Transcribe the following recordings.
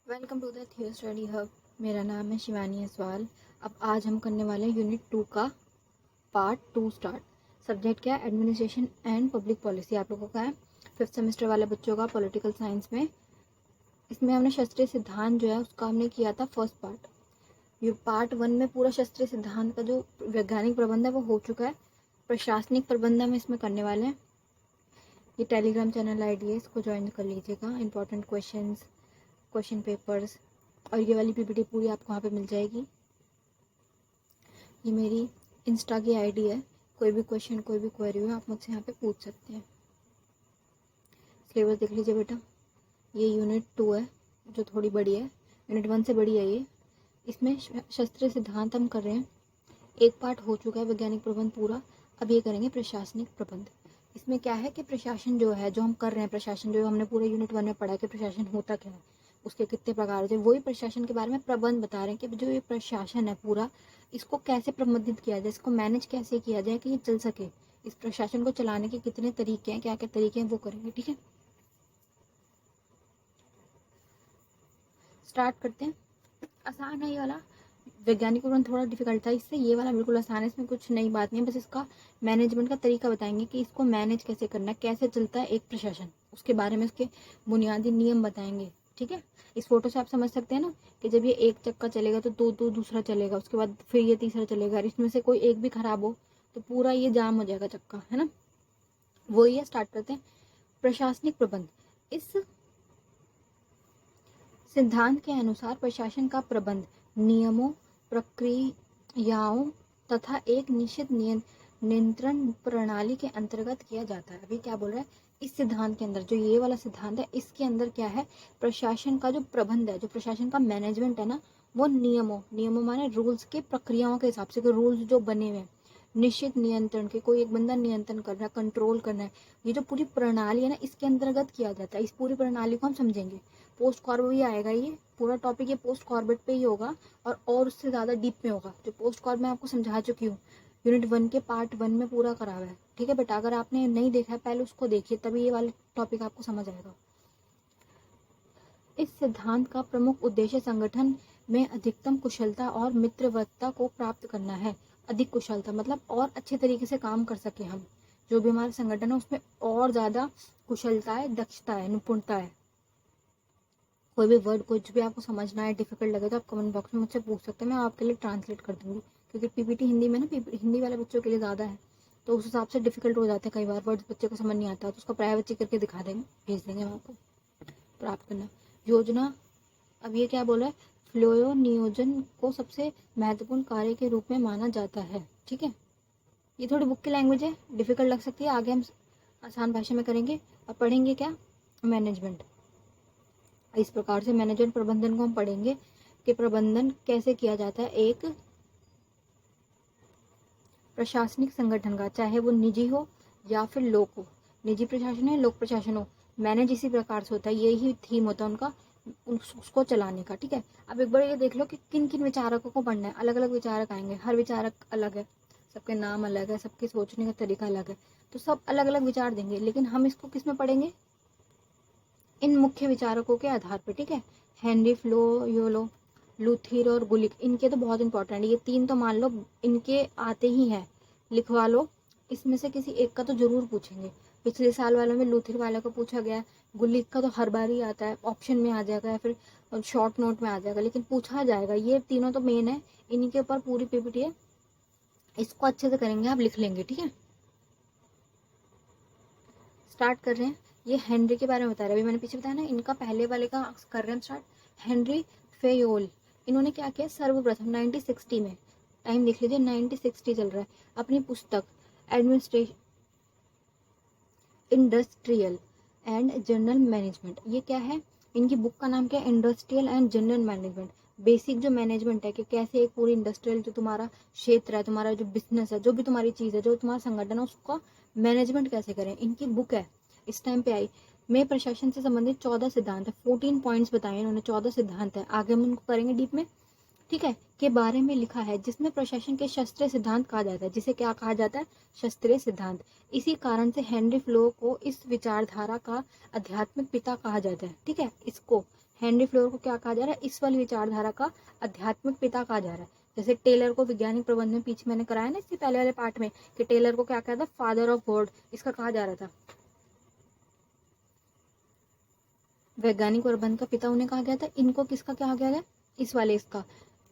Welcome to the थियो study hub. मेरा नाम है शिवानी असवाल। अब आज हम करने वाले हैं यूनिट 2 का पार्ट 2 स्टार्ट। सब्जेक्ट क्या है? Administration and public policy. आप लोगों का है 5th सेमेस्टर वाले बच्चों का पॉलिटिकल साइंस में। इसमें हमने शास्त्रीय सिद्धांत जो है उसका हमने किया था फर्स्ट पार्ट। ये पार्ट 1 में पूरा शास्त्रीय सिद्धांत का जो वैज्ञानिक प्रबंध है वो हो चुका है। प्रशासनिक प्रबंध हम इसमें करने वाले हैं। ये टेलीग्राम चैनल आईडी है, इसको ज्वाइन कर लीजिएगा। इंपॉर्टेंट क्वेश्चन पेपर्स और ये वाली पीपीटी पूरी आपको वहाँ पे मिल जाएगी। ये मेरी इंस्टा की आईडी है। कोई भी क्वेश्चन, कोई भी क्वेरी हो आप मुझसे यहाँ पे पूछ सकते हैं। सिलेबस देख लीजिए बेटा। ये यूनिट 2 है जो थोड़ी बड़ी है, यूनिट 1 से बड़ी है ये। इसमें शास्त्रीय सिद्धांत हम कर रहे हैं। एक पार्ट हो चुका है वैज्ञानिक प्रबंध पूरा। अब ये करेंगे प्रशासनिक प्रबंध। इसमें क्या है कि प्रशासन जो है, जो हम कर रहे हैं, प्रशासन जो हमने पूरे यूनिट 1 में पढ़ा कि प्रशासन होता क्या है, उसके कितने प्रकार होते हैं, वही प्रशासन के बारे में प्रबंध बता रहे हैं कि जो ये प्रशासन है पूरा, इसको कैसे प्रबंधित किया जाए, इसको मैनेज कैसे किया जाए कि ये चल सके। इस प्रशासन को चलाने के कितने तरीके हैं, क्या क्या तरीके हैं, वो करेंगे। ठीक है, स्टार्ट करते हैं। आसान है ये वाला। वैज्ञानिक प्रबंध थोड़ा डिफिकल्ट था, इससे ये वाला बिल्कुल आसान है। इसमें कुछ नई बात नहीं है, बस इसका मैनेजमेंट का तरीका बताएंगे कि इसको मैनेज कैसे करना है, कैसे चलता है एक प्रशासन, उसके बारे में उसके बुनियादी नियम बताएंगे। ठीक है, इस फोटो से आप समझ सकते हैं ना कि जब ये एक चक्का चलेगा तो दो दूसरा चलेगा, उसके बाद फिर ये तीसरा चलेगा। इसमें से कोई एक भी खराब हो तो पूरा ये जाम हो जाएगा चक्का, है ना। वही है, स्टार्ट करते हैं। प्रशासनिक प्रबंध। इस सिद्धांत के अनुसार प्रशासन का प्रबंध नियमों, प्रक्रियाओं तथा एक निश्चित नियंत्रण प्रणाली के अंतर्गत किया जाता है। अभी क्या बोल रहा है? इस सिद्धांत के अंदर, जो ये वाला सिद्धांत है, इसके अंदर क्या है? प्रशासन का जो प्रबंध है, जो प्रशासन का मैनेजमेंट है ना, वो नियमों माने रूल्स के, प्रक्रियाओं के हिसाब से, रूल्स जो बने हुए हैं, निश्चित नियंत्रण के, कोई एक बंदा नियंत्रण कर रहा है, कंट्रोल करना है, ये जो पूरी प्रणाली है ना, इसके अंतर्गत किया जाता है। इस पूरी प्रणाली को हम समझेंगे। पोस्ट कॉर्बेट भी आएगा, ये पूरा टॉपिक ये पोस्ट कॉर्बेट पे ही होगा और उससे ज़्यादा डीप में होगा। जो पोस्ट कॉर्ब मैं आपको समझा चुकी हूँ, यूनिट 1 के पार्ट 1 में पूरा करा हुआ है। ठीक है बेटा, अगर आपने नहीं देखा है पहले उसको देखिए, तभी ये वाले टॉपिक आपको समझ आएगा। इस सिद्धांत का प्रमुख उद्देश्य संगठन में अधिकतम कुशलता और मित्रवत्ता को प्राप्त करना है। अधिक कुशलता मतलब और अच्छे तरीके से काम कर सके हम, जो भी हमारा संगठन है उसमें और ज़्यादा कुशलता है, दक्षता है, निपुणता है। कोई भी वर्ड, कुछ भी आपको समझना है, डिफिकल्ट लगे तो आप कमेंट बॉक्स में मुझसे पूछ सकते हैं, मैं आपके लिए ट्रांसलेट कर दूंगी। क्योंकि पीपीटी हिंदी में ना, हिंदी वाले बच्चों के लिए ज़्यादा है, तो उस हिसाब से डिफिकल्ट हो जाते हैं कई बार वर्ड्स, बच्चे को समझ नहीं आता, तो उसका प्राइवेट करके दिखा देंगे, भेज देंगे हम आपको। प्राप्त करना योजना। अब ये क्या बोला है? फ्लो नियोजन को सबसे महत्वपूर्ण कार्य के रूप में माना जाता है। ठीक है, ये थोड़ी बुक की लैंग्वेज है, डिफिकल्ट लग सकती है, आगे हम आसान भाषा में करेंगे। और पढ़ेंगे क्या? मैनेजमेंट। इस प्रकार से मैनेजमेंट प्रबंधन को हम पढ़ेंगे कि प्रबंधन कैसे किया जाता है एक प्रशासनिक संगठन का, चाहे वो निजी हो या फिर लोक हो। निजी प्रशासन हो, लोक प्रशासन हो, मैनेज इसी प्रकार से होता है, यही थीम होता है उनका, उसको चलाने का। ठीक है, अब एक बार ये देख लो कि किन किन विचारकों को पढ़ना है। अलग अलग विचारक आएंगे, हर विचारक अलग है, सबके नाम अलग है, सबके सोचने का तरीका अलग है, तो सब अलग अलग विचार देंगे, लेकिन हम इसको किस में पढ़ेंगे? इन मुख्य विचारकों के आधार पर। ठीक है, हेनरी फ्लोयोलो, लूथर और गुलिक, इनके तो बहुत इंपॉर्टेंट है, ये तीन तो मान लो इनके आते ही हैं, लिखवा लो। इसमें से किसी एक का तो जरूर पूछेंगे। पिछले साल वालों में लूथर वाले को पूछा गया है, गुलिक का तो हर बार ही आता है, ऑप्शन में आ जाएगा या फिर शॉर्ट नोट में आ जाएगा, लेकिन पूछा जाएगा। ये तीनों तो मेन है, इन्हीं के ऊपर पूरी पीपीटी है, इसको अच्छे से करेंगे, आप लिख लेंगे। ठीक है, स्टार्ट कर रहे हैं। ये हेनरी के बारे में बता रहे हैं, अभी मैंने पीछे बताया ना, इनका पहले वाले का कर रहे हैं स्टार्ट। हेनरी फेयोल, इन्होंने क्या किया? सर्वप्रथम 1960 में, टाइम देख लीजिए 1960 चल रहा है, अपनी पुस्तक administration industrial and general management, ये क्या है? इनकी बुक का नाम क्या है? Industrial and general management. Basic जो मैनेजमेंट है कि कैसे एक पूरी इंडस्ट्रियल, जो तुम्हारा क्षेत्र है, तुम्हारा जो बिजनेस है, जो भी तुम्हारी चीज़ है, जो तुम्हारा संगठन है, उसका मैनेजमेंट कैसे करें, इनकी बुक है, इस टाइम पे आई। में प्रशासन से संबंधित 14 सिद्धांत है, 14 पॉइंट्स बताए इन्होंने, 14 सिद्धांत है, आगे हम उनको करेंगे डीप में। ठीक है, के बारे में लिखा है, जिसमें प्रशासन के शास्त्रीय सिद्धांत कहा जाता है। जिसे क्या कहा जाता है? शास्त्रीय सिद्धांत। इसी कारण से हेनरी फ्लो को इस विचारधारा का आध्यात्मिक पिता कहा जाता है। ठीक है, इसको हेनरी फ्लोर को क्या कहा जा रहा है? इस वाली विचारधारा का आध्यात्मिक पिता कहा जा रहा है। जैसे टेलर को वैज्ञानिक प्रबंध में पीछे मैंने कराया ना इससे पहले वाले पार्ट में कि टेलर को क्या कहा था? फादर ऑफ गॉड, इसका कहा जा रहा था। वैज्ञानिक प्रबंध का पिता उन्हें कहा गया था। इनको किसका कहा गया है? इस वाले इसका,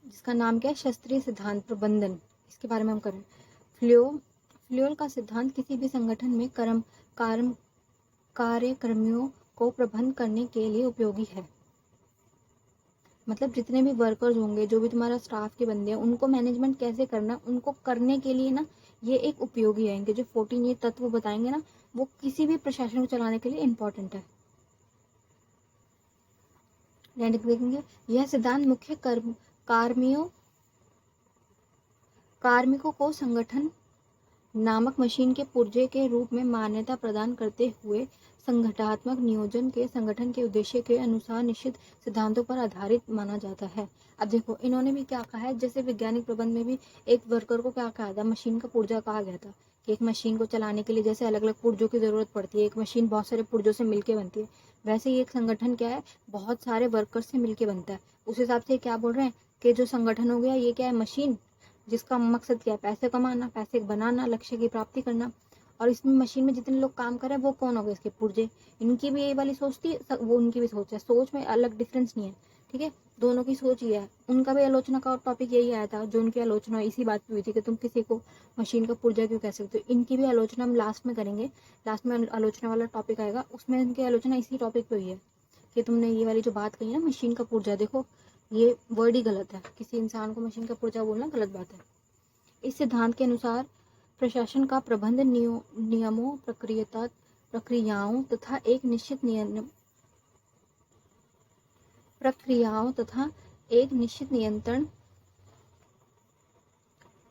जिसका नाम क्या है? शास्त्रीय सिद्धांत प्रबंधन, इसके बारे में हम करें। फ्लोर का सिद्धांत किसी भी संगठन में कार्यक्रमियों को प्रबंध करने के लिए उपयोगी है। मतलब जितने भी वर्कर्स होंगे, जो भी तुम्हारा स्टाफ के बंदे हैं, उनको मैनेजमेंट कैसे करना, उनको करने के लिए ना ये एक उपयोगी है। इनके जो 14 ये तत्व बताएंगे ना, वो किसी भी प्रशासन को चलाने के लिए इंपॉर्टेंट है। देखेंगे यह सिद्धांत मुख्य कार्मिकों को संगठन नामक मशीन के पुर्जे के रूप में मान्यता प्रदान करते हुए संगठनात्मक नियोजन के संगठन के उद्देश्य के अनुसार निश्चित सिद्धांतों पर आधारित माना जाता है। अब देखो इन्होंने भी क्या कहा है, जैसे वैज्ञानिक प्रबंध में भी एक वर्कर को क्या कहा था? मशीन का पुर्जा कहा गया था कि एक मशीन को चलाने के लिए जैसे अलग अलग पुर्जों की जरूरत पड़ती है, एक मशीन बहुत सारे पुर्जों से मिलकर बनती है, वैसे ही एक संगठन क्या है? बहुत सारे वर्कर्स से मिलकर बनता है। उस हिसाब से क्या बोल रहे हैं कि जो संगठन हो गया ये क्या है? मशीन, जिसका मकसद क्या है? पैसे कमाना, पैसे बनाना, लक्ष्य की प्राप्ति करना। और इसमें मशीन में जितने लोग काम कर रहे हैं वो कौन हो गए? इसके पुर्जे। इनकी भी यही वाली सोच थी, वो उनकी भी सोच है। सोच में अलग डिफरेंस नहीं है, ठीक है, दोनों की सोच ये है। उनका भी आलोचना का टॉपिक यही आया था, जो उनकी आलोचना इसी बात पे हुई थी कि तुम किसी को मशीन का पुर्जा क्यों कह सकते हो। इनकी भी आलोचना हम लास्ट में करेंगे, लास्ट में आलोचना वाला टॉपिक आएगा, उसमें इनकी आलोचना इसी टॉपिक पे हुई है कि तुमने ये वाली जो बात कही ना मशीन का पुर्जा, देखो ये वर्ड ही गलत है, किसी इंसान को मशीन का पुर्जा बोलना गलत बात है। इस सिद्धांत के अनुसार प्रशासन का प्रबंध नियमों प्रक्रियाओं तथा एक निश्चित नियंत्रण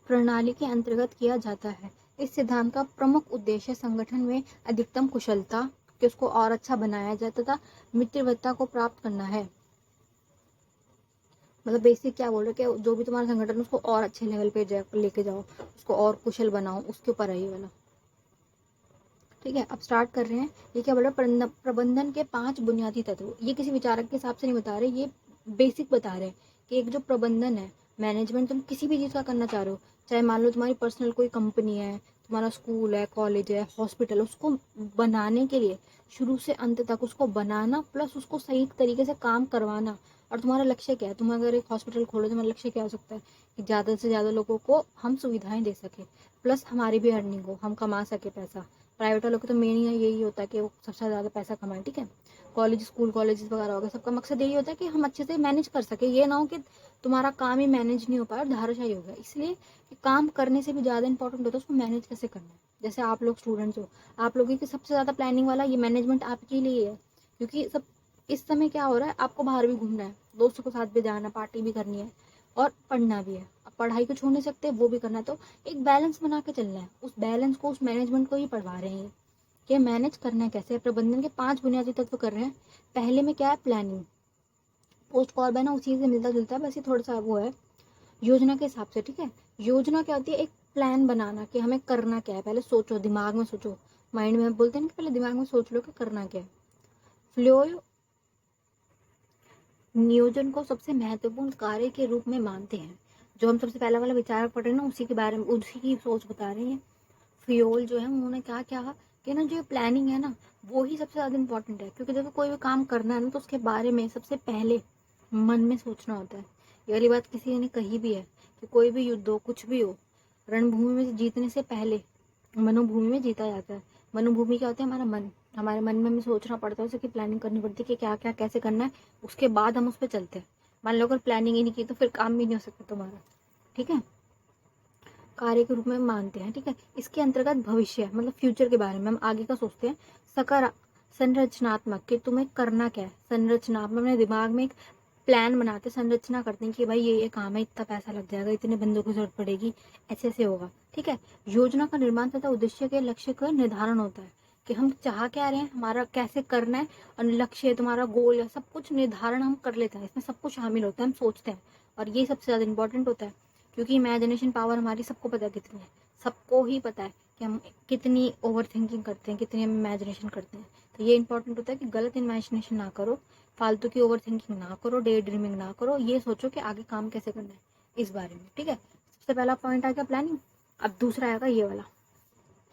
प्रणाली के अंतर्गत किया जाता है। इस सिद्धांत का प्रमुख उद्देश्य संगठन में अधिकतम कुशलता, कि उसको और अच्छा बनाया जाए, तथा मित्रवत्ता को प्राप्त करना है। मतलब बेसिक क्या बोल रहे कि जो भी तुम्हारा संगठन है उसको और अच्छे लेवल पे लेके जाओ, उसको और कुशल बनाओ, उसके ऊपर है ये वाला। ठीक है, अब स्टार्ट कर रहे हैं। ये क्या बोल रहा है? प्रबंधन के 5 बुनियादी तत्व। ये किसी विचारक के हिसाब से नहीं बता रहे, ये बेसिक बता रहे हैं कि एक जो प्रबंधन है, मैनेजमेंट, तुम किसी भी चीज़ का करना चाह रहे हो, चाहे मान लो तुम्हारी पर्सनल कोई कंपनी है, तुम्हारा स्कूल है, कॉलेज है, हॉस्पिटल है, उसको बनाने के लिए शुरू से अंत तक उसको बनाना प्लस उसको सही तरीके से काम करवाना। और तुम्हारा लक्ष्य क्या है? तुम अगर एक हॉस्पिटल खोलो, तुम्हारा लक्ष्य क्या हो सकता है कि ज़्यादा से ज़्यादा लोगों को हम सुविधाएं दे सके, प्लस हमारी भी अर्निंग हो, हम कमा सके पैसा। प्राइवेट वालों को तो मेन यही होता है कि वो सबसे ज़्यादा पैसा कमाएं, ठीक है। कॉलेज, स्कूल, कॉलेजेस वगैरह हो गए, सबका मकसद यही होता है कि हम अच्छे से मैनेज कर सके। ये ना हो कि तुम्हारा काम ही मैनेज नहीं हो पाया और धाराशाही हो गया। इसलिए कि काम करने से भी ज़्यादा इंपॉर्टेंट होता है उसको मैनेज कैसे करना है। जैसे आप लोग स्टूडेंट्स हो, आप लोगों की सबसे ज़्यादा प्लानिंग वाला ये मैनेजमेंट आपके लिए है, क्योंकि सब इस समय क्या हो रहा है, आपको बाहर भी घूमना है, दोस्तों के साथ भी जाना, पार्टी भी करनी है और पढ़ना भी है। अब पढ़ाई को छोड़ नहीं सकते, वो भी करना है, तो एक बैलेंस बना के चलना है। उस बैलेंस को, उस मैनेजमेंट को ही पढ़वा रहे हैं कि मैनेज करना है कैसे। प्रबंधन के 5 बुनियादी तत्व कर रहे हैं। पहले में क्या है? प्लानिंग। पोस्ट कॉर्ब है ना, उसी से मिलता जुलता है, बस ये थोड़ा सा वो है योजना के हिसाब से, ठीक है। योजना क्या होती है? एक प्लान बनाना कि हमें करना क्या है। पहले सोचो, दिमाग में सोचो, माइंड में बोलते हैं ना, पहले दिमाग में सोच लो कि करना क्या है। फ्लो नियोजन को सबसे महत्वपूर्ण कार्य के रूप में मानते हैं। जो हम सबसे पहला वाला विचार पढ़ रहे हैं ना, उसी के बारे में, उसी की सोच बता रहे हैं। फ्योल जो है उन्होंने क्या क्या कि ना, जो प्लानिंग है ना, वो ही सबसे ज़्यादा इंपॉर्टेंट है। क्योंकि जब कोई भी काम करना है ना, तो उसके बारे में सबसे पहले मन में सोचना होता है। ये वाली बात किसी ने कही भी है कि कोई भी युद्ध हो, कुछ भी हो, रणभूमि में जीतने से पहले मनोभूमि में जीता जाता है। मनोभूमि क्या होता है? हमारा मन। हमारे मन में हमें सोचना पड़ता है, उसे की प्लानिंग करनी पड़ती है कि क्या क्या कैसे करना है, उसके बाद हम उस पर चलते हैं। मान लो अगर प्लानिंग ही नहीं की तो फिर काम भी नहीं हो सकता तुम्हारा, ठीक है। कार्य के रूप में मानते हैं, ठीक है। इसके अंतर्गत भविष्य मतलब फ्यूचर के बारे में हम आगे का सोचते हैं। सकारा संरचनात्मक कि तुम्हें करना क्या है। संरचनात्मक अपने दिमाग में एक प्लान बनाते, संरचना करते हैं कि भाई ये काम है, इतना पैसा लग जाएगा, इतने बंदों की जरूरत पड़ेगी, ऐसे ऐसे होगा, ठीक है। योजना का निर्माण तथा उद्देश्य के लक्ष्य का निर्धारण होता है कि हम चाह क्या रहे हैं, हमारा कैसे करना है, और लक्ष्य तुम्हारा गोल या सब कुछ निर्धारण हम कर लेते हैं। इसमें सब कुछ शामिल होता है, हम सोचते हैं, और ये सबसे ज़्यादा इंपॉर्टेंट होता है। क्योंकि इमेजिनेशन पावर हमारी सबको पता है कितनी है, सबको ही पता है कि हम कितनी ओवर थिंकिंग करते हैं, कितनी हम इमेजिनेशन करते हैं। तो ये इंपॉर्टेंट होता है कि गलत इमेजिनेशन ना करो, फालतू की ओवर थिंकिंग ना करो, डे ड्रीमिंग ना करो, ये सोचो कि आगे काम कैसे करना है इस बारे में, ठीक है। सबसे पहला पॉइंट आ गया प्लानिंग। अब दूसरा आएगा ये वाला,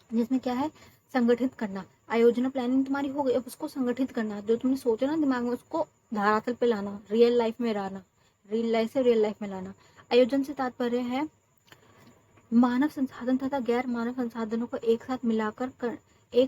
जिसमें क्या है, संगठित करना। आयोजना प्लानिंग तुम्हारी हो गई, अब उसको संगठित करना, जो तुमने सोचा ना दिमाग में उसको धरातल पे लाना, रियल लाइफ में लाना, रियल लाइफ से रियल लाइफ में लाना। आयोजन से तात्पर्य है मानव संसाधन तथा गैर मानव संसाधनों को एक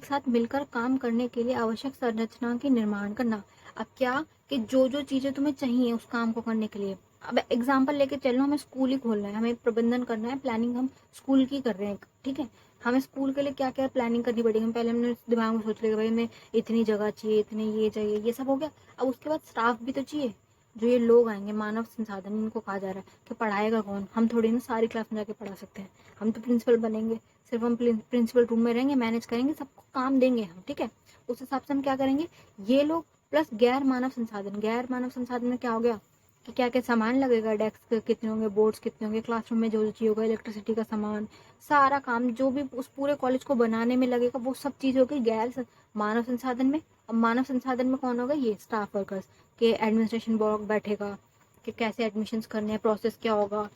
साथ मिलकर काम करने के लिए आवश्यक संरचना की निर्माण करना। अब क्या कि जो जो चीजें तुम्हें चाहिए उस काम को करने के लिए, अब एग्जाम्पल लेके चलो, हमें स्कूल ही खोलना है, हमें प्रबंधन करना है, प्लानिंग हम स्कूल की कर रहे हैं, ठीक है। हमें स्कूल के लिए क्या क्या प्लानिंग करनी पड़ेगी, हम पहले हमने दिमाग में सोच लिया भाई हमें इतनी जगह चाहिए, इतने ये चाहिए, ये सब हो गया। अब उसके बाद स्टाफ भी तो चाहिए, जो ये लोग आएंगे मानव संसाधन, इनको कहा जा रहा है कि पढ़ाएगा कौन, हम थोड़ी ना सारी क्लास में जाके पढ़ा सकते हैं, हम तो प्रिंसिपल बनेंगे, सिर्फ हम प्रिंसिपल रूम में रहेंगे, मैनेज करेंगे, सबको काम देंगे हम, ठीक है। उस हिसाब से हम क्या करेंगे, ये लोग प्लस गैर मानव संसाधन। गैर मानव संसाधन में क्या हो गया कि क्या क्या सामान लगेगा, डेस्क कितने होंगे, बोर्ड्स कितने होंगे, क्लासरूम में जो जो चाहिए होगा, इलेक्ट्रिसिटी का सामान, सारा काम जो भी उस पूरे कॉलेज को बनाने में लगेगा, वो सब चीज हो गई मानव संसाधन में। अब मानव संसाधन में कौन होगा, ये स्टाफ वर्कर्स के, एडमिनिस्ट्रेशन ब्लॉक बैठेगा कि कैसे एडमिशन्स करने हैं, प्रोसेस क्या होगा,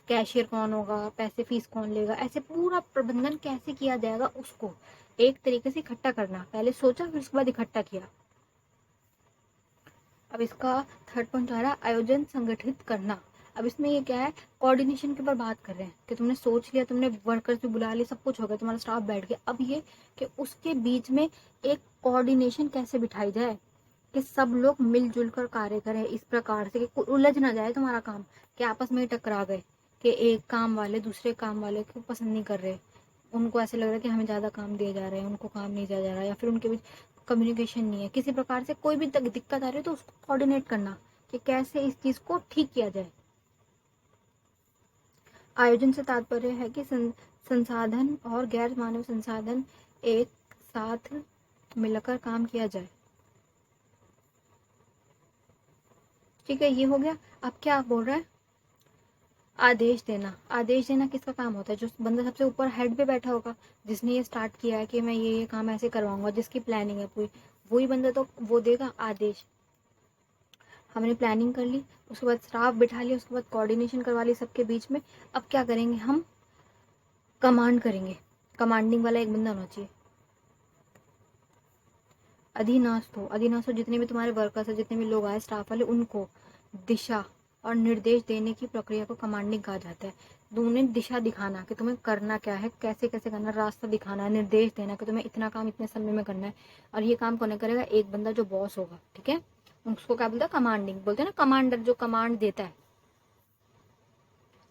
कैशियर कौन होगा, पैसे फीस कौन लेगा, ऐसे पूरा प्रबंधन कैसे किया जाएगा, उसको एक तरीके से इकट्ठा करना। पहले सोचा फिर उसके बाद इकट्ठा किया। अब इसका थर्ड पॉइंट आ रहा है आयोजन संगठित करना। अब इसमें ये क्या है, कोऑर्डिनेशन के ऊपर बात कर रहे हैं कि तुमने सोच लिया, तुमने वर्कर्स भी बुला लिए, सब कुछ हो गया, तुम्हारा स्टाफ बैठ गया। अब ये कि उसके बीच में एक कोऑर्डिनेशन कैसे बिठाई जाए कि सब लोग मिलजुल कर कार्य करें इस प्रकार से कि उलझ ना जाए तुम्हारा काम, कि आपस में ही टकरा गए, कि एक काम वाले दूसरे काम वाले को पसंद नहीं कर रहे, उनको ऐसे लग रहा है कि हमें ज्यादा काम दिए जा रहे हैं, उनको काम नहीं दिया जा रहा है, या फिर उनके बीच कम्युनिकेशन नहीं है, किसी प्रकार से कोई भी दिक्कत आ रही है तो उसको कोऑर्डिनेट करना कि कैसे इस चीज को ठीक किया जाए। आयोजन से तात्पर्य है कि संसाधन और गैर मानव संसाधन एक साथ मिलकर काम किया जाए, ठीक है, ये हो गया। अब क्या बोल रहा है, आदेश देना। आदेश देना किसका काम होता है, जो बंदा सबसे ऊपर हेड पे बैठा होगा, जिसने ये स्टार्ट किया है कि मैं ये काम ऐसे करवाऊंगा, जिसकी प्लानिंग है पूरी, वही बंदा तो वो देगा आदेश। हमने प्लानिंग कर ली, उसके बाद स्टाफ बिठा लिया, उसके बाद कोऑर्डिनेशन करवा ली सबके बीच में। अब क्या करेंगे, हम कमांड करेंगे, कमांडिंग वाला एक बंदा होना चाहिए। अधीनस्थ हो जितने भी तुम्हारे वर्कर्स है, जितने भी लोग आए स्टाफ वाले, उनको दिशा और निर्देश देने की प्रक्रिया को कमांडिंग कहा जाता है। उन्हें दिशा दिखाना कि तुम्हें करना क्या है, कैसे कैसे करना, रास्ता दिखाना, निर्देश देना कि तुम्हें इतना काम इतने समय में करना है। और ये काम कौन करेगा, एक बंदा जो बॉस होगा, ठीक है, उसको क्या बोलते हैं, कमांडिंग बोलते हैं ना, कमांडर जो कमांड देता है।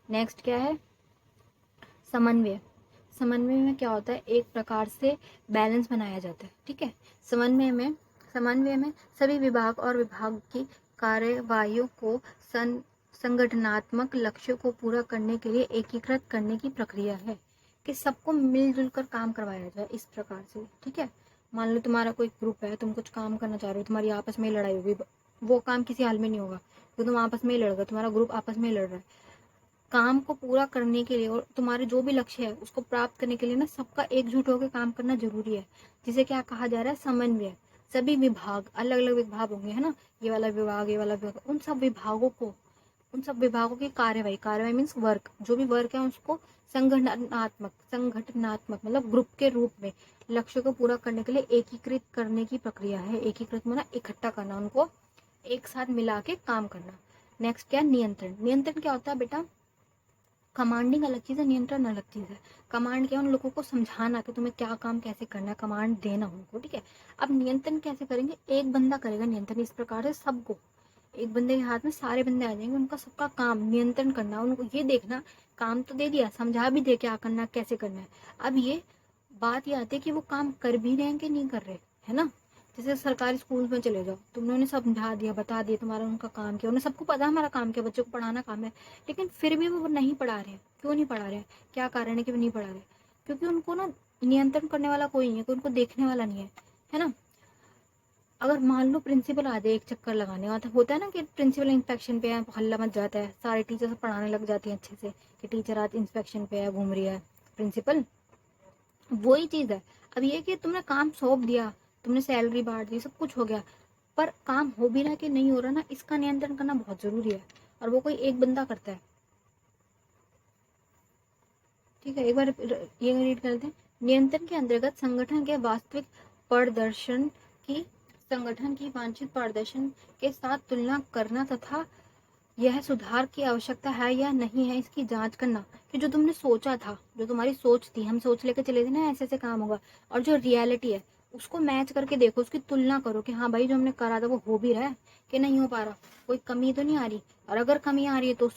नेक्स्ट क्या है, समन्वय। समन्वय में क्या होता है, एक प्रकार से बैलेंस बनाया जाता है, ठीक है। समन्वय में सभी विभाग और विभाग की कार्यवाहियों को संगठनात्मक लक्ष्यों को पूरा करने के लिए एकीकृत करने की प्रक्रिया है, कि सबको मिलजुल कर काम करवाया जाए इस प्रकार से, ठीक है। मान लो तुम्हारा कोई ग्रुप है, तुम कुछ काम करना चाह रहे हो, तुम्हारी आपस में लड़ाई होगी, वो काम किसी हाल में नहीं होगा, तो तुम आपस में लड़ गए, तुम्हारा ग्रुप आपस में लड़ रहा है। काम को पूरा करने के लिए और तुम्हारे जो भी लक्ष्य है उसको प्राप्त करने के लिए ना, सबका एकजुट होकर काम करना जरूरी है, जिसे क्या कहा जा रहा है, समन्वय। सभी विभाग, अलग अलग विभाग होंगे, है ना, ये वाला विभाग, ये वाला विभाग, उन सब विभागों की कार्यवाही मीन्स वर्क, जो भी वर्क है उसको संगठनात्मक मतलब ग्रुप के रूप में लक्ष्य को पूरा करने के लिए एकीकृत करने की प्रक्रिया है। एकीकृत मतलब इकट्ठा करना, उनको एक साथ मिला के काम करना। नेक्स्ट क्या, नियंत्रण। नियंत्रण क्या होता है बेटा, कमांडिंग अलग चीज है, नियंत्रण अलग चीज है। कमांड क्या, उन लोगों को समझाना कि तुम्हें क्या काम कैसे करना है, कमांड देना उनको, ठीक है। अब नियंत्रण कैसे करेंगे, एक बंदा करेगा नियंत्रण, इस प्रकार से सबको, एक बंदे के हाथ में सारे बंदे आ जाएंगे, उनका सबका काम नियंत्रण करना, उनको ये देखना, काम तो दे दिया, समझा भी दे क्या करना कैसे करना है। अब ये बात ये आती है कि वो काम कर भी रहे हैं कि नहीं कर रहे, है ना। जैसे सरकारी स्कूल में चले जाओ, तुमने उन्हें समझा दिया, बता दिया, तुम्हारा उनका काम किया, उन्हें सबको पता है हमारा काम क्या, बच्चों को पढ़ाना काम है, लेकिन फिर भी वो नहीं पढ़ा रहे हैं। क्यों नहीं पढ़ा रहे हैं, क्या कारण है कि वो नहीं पढ़ा रहे, क्योंकि उनको ना नियंत्रण करने वाला कोई नहीं है, कोई उनको देखने वाला नहीं है ना। अगर मान लो प्रिंसिपल आ जाए एक चक्कर लगाने, मतलब होता है ना कि प्रिंसिपल इंस्पेक्शन पे है, हल्ला मच जाता है, सारे टीचर पढ़ाने लग जाती हैं अच्छे से कि टीचर आज इंस्पेक्शन पे है, घूम रही है प्रिंसिपल, वही चीज है। अब ये कि तुमने काम सौंप दिया, तुमने सैलरी बांट दी, सब कुछ हो गया, पर काम हो भी रहा है कि नहीं हो रहा ना, इसका नियंत्रण करना बहुत जरूरी है, और वो कोई एक बंदा करता है। ठीक है, एक बार ये रीड करते हैं। नियंत्रण के अंतर्गत संगठन के वास्तविक प्रदर्शन की संगठन की वांछित प्रदर्शन के साथ तुलना करना तथा यह सुधार की आवश्यकता है या नहीं है इसकी जांच करना, कि जो तुमने सोचा था, जो तुम्हारी सोच थी, हम सोच लेके चले थे ना ऐसे ऐसे काम होगा, और जो रियलिटी है उसको मैच करके देखो, उसकी तुलना करो कि हाँ भाई जो हमने करा था वो हो भी रहा है कि नहीं हो पा रहा, कोई कमी तो नहीं आ रही, और अगर कमी आ रही है तो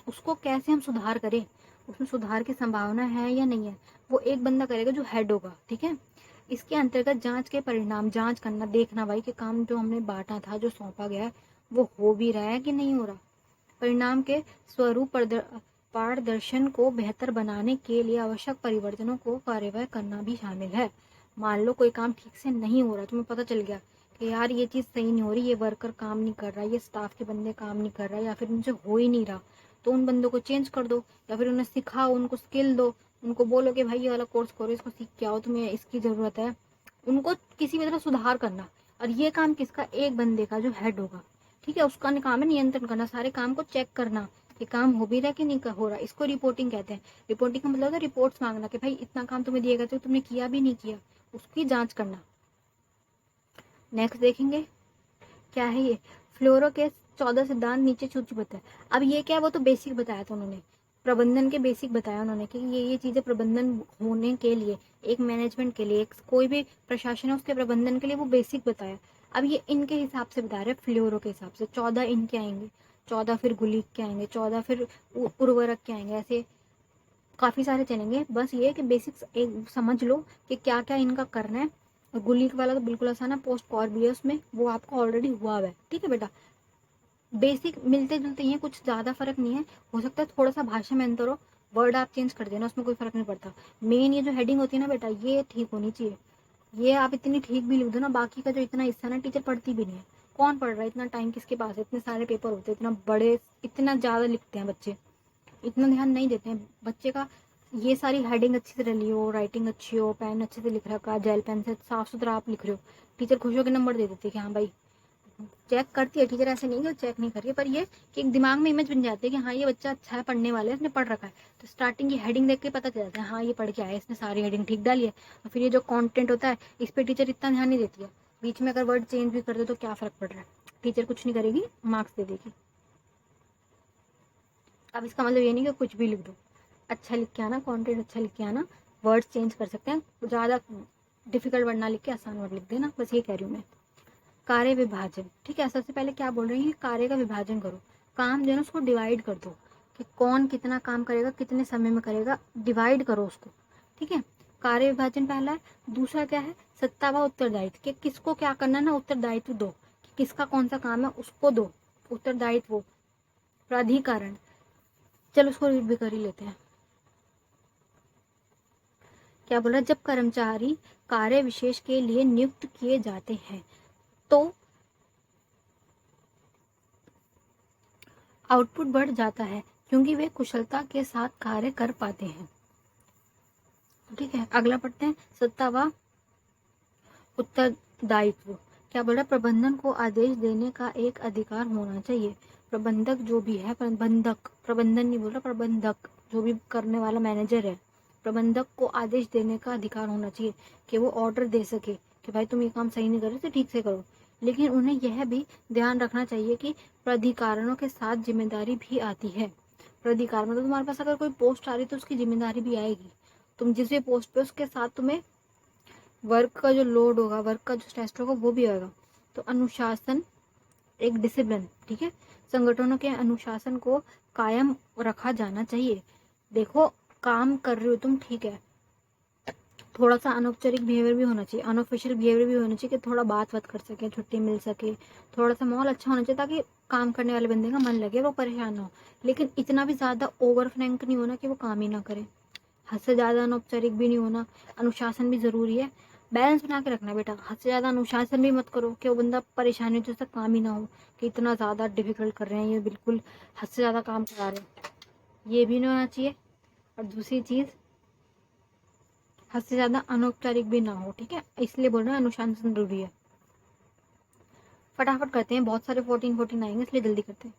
उसको कैसे हम सुधार करें, उसमें सुधार की संभावना है या नहीं है, वो एक बंदा करेगा जो हेड होगा। ठीक है, इसके अंतर्गत जांच के परिणाम, जांच करना, देखना भाई कि काम जो हमने बांटा था, जो सौंपा गया है, वो हो भी रहा है कि नहीं हो रहा। परिणाम के स्वरूप पारदर्शन को बेहतर बनाने के लिए आवश्यक परिवर्तनों को कार्यवाही करना भी शामिल है। मान लो कोई काम ठीक से नहीं हो रहा, तुम्हें पता चल गया कि यार ये चीज़ सही नहीं हो रही, ये वर्कर काम नहीं कर रहा, ये स्टाफ के बंदे काम नहीं कर रहा, या फिर उनसे हो ही नहीं रहा, तो उन बंदों को चेंज कर दो, या फिर उन्हें सिखाओ, उनको स्किल दो, उनको बोलो कि भाई ये वाला कोर्स करो, इसको सीख के आओ, तुम्हें इसकी ज़रूरत है, उनको किसी भी तरह सुधार करना। और ये काम किसका, एक बंदे का जो हेड होगा। ठीक है, उसका काम है नियंत्रण करना, सारे काम को चेक करना कि काम हो भी रहा है कि नहीं हो रहा। इसको रिपोर्टिंग कहते हैं। रिपोर्टिंग का मतलब होता है रिपोर्ट्स मांगना कि भाई इतना काम तुम्हें दिया गया तो तुमने किया भी नहीं किया, उसकी जांच करना। नेक्स्ट देखेंगे क्या है ये, फ्लोरो के 14 सिद्धांत नीचे सूचीबद्ध है। अब ये क्या है, वो तो बेसिक बताया था उन्होंने, प्रबंधन के बेसिक बताया उन्होंने कि ये चीजें प्रबंधन होने के लिए, एक मैनेजमेंट के लिए, एक कोई भी प्रशासन है उसके प्रबंधन के लिए वो बेसिक बताया। अब ये इनके हिसाब से बता रहे हैं, फ्लोरो के हिसाब से 14 इनके आएंगे, 14 फिर गुलीक के आएंगे, 14 फिर उर्वरक के आएंगे, ऐसे काफी सारे चलेंगे। बस ये कि बेसिक्स एक समझ लो कि क्या क्या इनका करना है। गुलीक वाला तो बिल्कुल आसान है, पोस्ट कॉर भी है उसमें, वो आपको ऑलरेडी हुआ है। ठीक है बेटा, बेसिक मिलते जुलते ही हैं, कुछ ज्यादा फर्क नहीं है। हो सकता है थोड़ा सा भाषा में अंतर हो, वर्ड आप चेंज कर देना, उसमें कोई फर्क नहीं पड़ता। मेन ये जो हेडिंग होती है ना बेटा, ये ठीक होनी चाहिए। ये आप इतनी ठीक भी लिख दो ना, बाकी का जो इतना हिस्सा ना टीचर पढ़ती भी नहीं है। कौन पढ़ रहा है, इतना टाइम किसके पास है, इतने सारे पेपर होते हैं, इतना बड़े, इतना ज्यादा लिखते हैं बच्चे, इतना ध्यान नहीं देते हैं बच्चे का। ये सारी हेडिंग अच्छी से रही हो, राइटिंग अच्छी हो, पेन अच्छे से लिख रखा, जेल पेन से साफ सुथरा आप लिख रहे हो, टीचर खुश होकर नंबर दे देती है कि हाँ भाई, चेक करती है टीचर, ऐसे नहीं कि चेक नहीं कर रही है, पर ये कि एक दिमाग में इमेज बन जाती है कि हाँ ये बच्चा अच्छा है, पढ़ने वाला है, इसने पढ़ रखा है। तो स्टार्टिंग की हेडिंग देख के पता चल जाता है हाँ ये पढ़ के आया, इसने सारी हेडिंग ठीक डाली है। और फिर ये जो कंटेंट होता है इस पर टीचर इतना ध्यान नहीं देती है। बीच में अगर वर्ड चेंज भी कर दे तो क्या फर्क पड़ रहा है, टीचर कुछ नहीं करेगी, मार्क्स दे देगी। अब इसका मतलब ये नहीं कि कुछ भी लिख दो, अच्छा लिख के आना, कंटेंट अच्छा लिख के आना, वर्ड्स चेंज कर सकते हैं, ज़्यादा डिफिकल्ट वर्ड ना लिख के आसान वर्ड लिख देना, बस ये कह रही हूँ मैं। कार्य विभाजन, ठीक है, सबसे पहले क्या बोल रही है, कार्य का विभाजन करो, काम जो है ना उसको डिवाइड कर दो कि कौन कितना काम करेगा, कितने समय में करेगा, डिवाइड करो उसको। ठीक है, कार्य विभाजन पहला है। दूसरा क्या है, सत्ता व उत्तरदायित्व, कि किसको क्या करना है ना, उत्तरदायित्व दो कि किसका कौन सा काम है उसको दो उत्तरदायित्व। प्राधिकरण, चलो उसको रीड भी कर ही लेते हैं। क्या बोल रहा है, जब कर्मचारी कार्य विशेष के लिए नियुक्त किए जाते हैं तो आउटपुट बढ़ जाता है क्योंकि वे कुशलता के साथ कार्य कर पाते हैं। ठीक है, अगला पढ़ते हैं, सत्ता व उत्तरदायित्व। क्या बोल रहा है, प्रबंधन को आदेश देने का एक अधिकार होना चाहिए। प्रबंधक जो भी है, प्रबंधक, प्रबंधन नहीं बोल रहा, प्रबंधक जो भी करने वाला मैनेजर है, प्रबंधक को आदेश देने का अधिकार होना चाहिए कि वो ऑर्डर दे सके कि भाई तुम ये काम सही नहीं कर रहे तो ठीक से करो। लेकिन उन्हें यह भी ध्यान रखना चाहिए कि प्राधिकारणों के साथ जिम्मेदारी भी आती है। प्राधिकार मतलब तुम्हारे पास अगर कोई पोस्ट आ रही तो उसकी जिम्मेदारी भी आएगी। तुम जिस भी पोस्ट पे, उसके साथ तुम्हें वर्क का जो लोड होगा, वर्क का जो स्ट्रेस होगा वो भी आएगा। तो अनुशासन, एक डिसिप्लिन, ठीक है, संगठनों के अनुशासन को कायम रखा जाना चाहिए। देखो काम कर रहे हो तुम, ठीक है, थोड़ा सा अनौपचारिक बिहेवियर भी होना चाहिए, अनऑफिशियल बिहेवियर भी होना चाहिए कि थोड़ा बात कर सके, छुट्टी मिल सके, थोड़ा सा माहौल अच्छा होना चाहिए ताकि काम करने वाले बंदे का मन लगे, वो परेशान ना हो। लेकिन इतना भी ज्यादा ओवर फ्रैंक नहीं होना कि वो काम ही ना करे, हद से ज्यादा अनौपचारिक भी नहीं होना। अनुशासन भी जरूरी है, बैलेंस बना के रखना बेटा। हद से ज्यादा अनुशासन भी मत करो कि वो बंदा परेशानी हो, उसका काम ही ना हो, कि इतना ज्यादा डिफिकल्ट कर रहे हैं, ये बिल्कुल हद से ज्यादा काम करा रहे हैं, ये भी नहीं होना चाहिए। और दूसरी चीज, हद से ज्यादा अनौपचारिक भी ना हो। ठीक है, इसलिए बोल रहे हैं अनुशासन जरूरी है। फटाफट करते हैं, बहुत सारे 14 आएंगे इसलिए जल्दी करते हैं।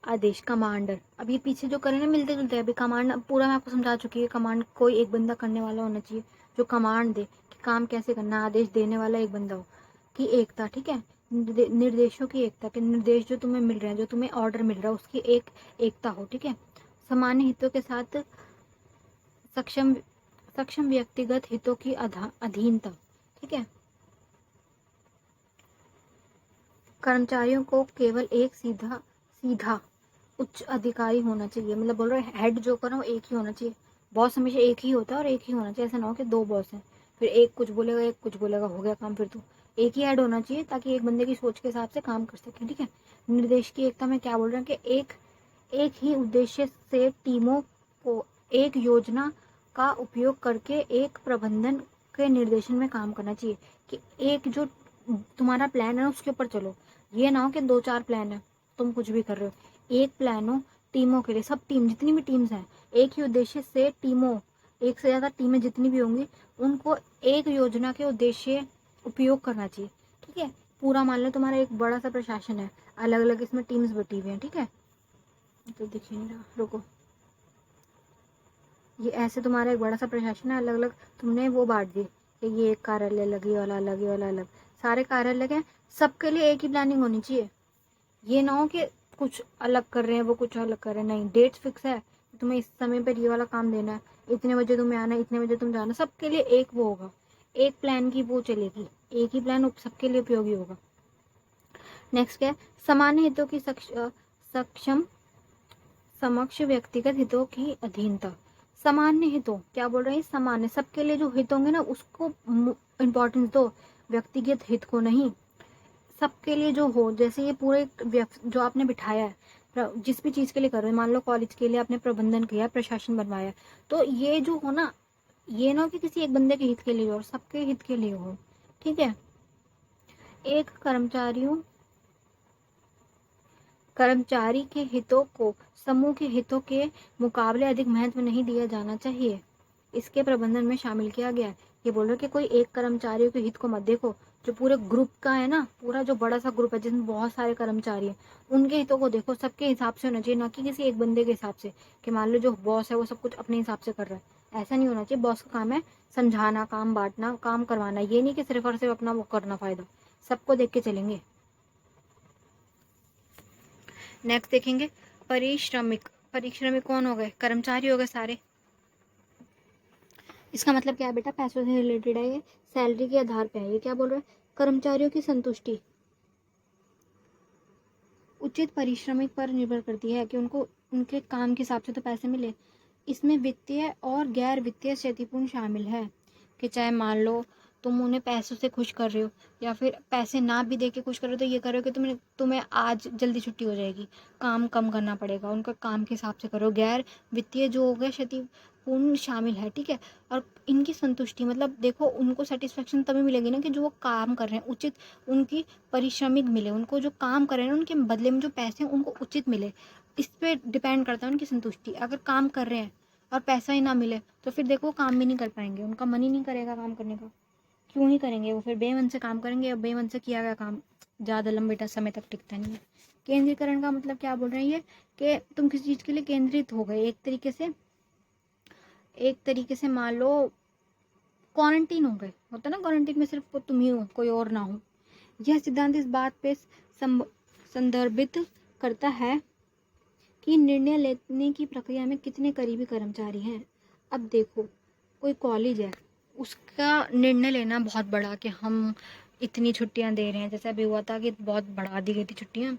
आदेश, कमांडर। अब ये पीछे जो करें ना मिलते जुलते हैं। अभी कमांड पूरा मैं आपको समझा चुकी है। कमांड कोई एक बंदा करने वाला होना चाहिए जो कमांड दे कि काम कैसे करना है। आदेश देने वाला एक बंदा हो। कि एकता, ठीक है, निर्देशों की एकता, के निर्देश जो तुम्हें मिल रहे हैं, जो तुम्हें ऑर्डर मिल रहा है उसकी एक एकता हो, ठीक है। सामान्य हितों के साथ सक्षम सक्षम व्यक्तिगत हितों की अधीनता, ठीक है। कर्मचारियों को केवल एक सीधा सीधा उच्च अधिकारी होना चाहिए। मतलब बोल रहे हेड जो करो एक ही होना चाहिए। बॉस हमेशा एक ही होता है और एक ही होना चाहिए। ऐसा ना हो कि दो बॉस हैं, फिर एक कुछ बोलेगा एक कुछ बोलेगा, हो गया काम। फिर तो एक ही हेड होना चाहिए ताकि एक बंदे की सोच के हिसाब से काम कर सके, ठीक है। निर्देश की एकता में क्या बोल रहे हैं कि एक ही उद्देश्य से टीमों को एक योजना का उपयोग करके एक प्रबंधन के निर्देशन में काम करना चाहिए। कि एक जो तुम्हारा प्लान है उसके ऊपर चलो। ये ना हो कि 2-4 प्लान है, तुम कुछ भी कर रहे हो। एक प्लान हो टीमों के लिए, सब टीम जितनी भी टीम्स हैं एक ही उद्देश्य से टीमों, एक से ज़्यादा टीमें जितनी भी होंगी उनको एक योजना के उद्देश्य उपयोग करना चाहिए, ठीक है। पूरा मान लो तुम्हारा एक बड़ा सा प्रशासन है, अलग अलग इसमें टीम्स बटी हुई हैं, ठीक है। तो देखिए नहीं रहा, रुको। ये ऐसे तुम्हारा एक बड़ा सा प्रशासन है, अलग अलग तुमने वो बांट दिए कि ये एक कार्यालय अलग, ये वाला अलग, ये वाला अलग। सारे कार्यालय हैं, सबके लिए एक ही प्लानिंग होनी चाहिए। ये ना हो कि कुछ अलग कर रहे हैं, वो कुछ अलग कर रहे हैं। नहीं, डेट्स फिक्स है, तुम्हें इस समय पर ये वाला काम देना है, इतने बजे तुम्हें आना है, इतने बजे तुम जाना। सबके लिए एक वो होगा, एक प्लान की वो चलेगी, एक ही प्लान सबके लिए उपयोगी होगा। नेक्स्ट क्या है, सामान्य हितों की सक्षम समक्ष व्यक्तिगत हितों की अधीनता। सामान्य हितों क्या बोल रहे हैं, सामान्य सबके लिए जो हित होंगे ना उसको इम्पोर्टेंस दो, व्यक्तिगत हित को नहीं। सबके लिए जो हो, जैसे ये पूरे जो आपने बिठाया है, जिस भी चीज के लिए कर रहे हो, मान लो कॉलेज के लिए आपने प्रबंधन किया, प्रशासन बनवाया, तो ये जो हो ना, ये ना कि किसी एक बंदे के हित के लिए हो और सबके हित के लिए हो, ठीक है। एक कर्मचारी के हितों को समूह के हितों के मुकाबले अधिक महत्व नहीं दिया जाना चाहिए, इसके प्रबंधन में शामिल किया गया है। ये बोल रहे कि कोई एक कर्मचारियों के हित को मत देखो, जो पूरे ग्रुप का है ना, पूरा जो बड़ा सा ग्रुप है जिसमें बहुत सारे कर्मचारी हैं, उनके हितों को देखो। सबके हिसाब से होना चाहिए, ना कि किसी एक बंदे के हिसाब से कि मान लो जो बॉस है वो सब कुछ अपने हिसाब से कर रहा है। ऐसा नहीं होना चाहिए। बॉस का काम है समझाना, काम बांटना, काम करवाना, ये नहीं कि सिर्फ और सिर्फ अपना वो करना फायदा। सबको देख के चलेंगे। नेक्स्ट देखेंगे परिश्रमिक। परिश्रमिक कौन हो गए, कर्मचारी हो गए सारे। इसका मतलब क्या है बेटा, पैसों से रिलेटेड है ये, सैलरी के आधार पे है। ये क्या बोल रहे हैं, कर्मचारियों की संतुष्टि उचित परिश्रमिक पर निर्भर करती है कि उनको उनके काम के हिसाब से तो पैसे मिले। इसमें वित्तीय और गैर वित्तीय क्षतिपूर्ण शामिल है कि चाहे मान लो तुम उन्हें पैसों से खुश कर रहे हो या फिर पैसे ना भी दे के खुश कर रहे हो, तो ये कर रहे हो कि तुम्हें आज जल्दी छुट्टी हो जाएगी, काम कम करना पड़ेगा, उनका काम के हिसाब से करो। गैर वित्तीय जो हो गया क्षतिपूर्ण शामिल है, ठीक है। और इनकी संतुष्टि मतलब देखो, उनको सेटिस्फेक्शन तभी मिलेगी ना कि जो वो काम कर रहे हैं उचित उनकी परिश्रमिक मिले, उनको जो काम कर रहे हैं उनके बदले में जो पैसे हैं उनको उचित मिले। इस पे डिपेंड करता है उनकी संतुष्टि। अगर काम कर रहे हैं और पैसा ही ना मिले तो फिर देखो काम भी नहीं कर पाएंगे, उनका मन ही नहीं करेगा काम करने का। क्यों नहीं करेंगे, वो फिर बेमन से काम करेंगे और बेमन से किया गया काम ज़्यादा लंबे समय तक टिकता नहीं है। केंद्रीकरण का मतलब क्या बोल रहे हैं ये, कि तुम किसी चीज़ के लिए केंद्रित हो गए एक तरीके से मान लो क्वारंटीन हो गए, होता ना क्वारंटीन में सिर्फ तुम ही हो, कोई और ना हो। यह सिद्धांत इस बात पे संदर्भित करता है कि निर्णय लेने की प्रक्रिया में कितने करीबी कर्मचारी हैं। अब देखो, कोई कॉलेज है, उसका निर्णय लेना बहुत बड़ा कि हम इतनी छुट्टियां दे रहे हैं, जैसे अभी हुआ था कि बहुत बढ़ा दी गई थी छुट्टियां,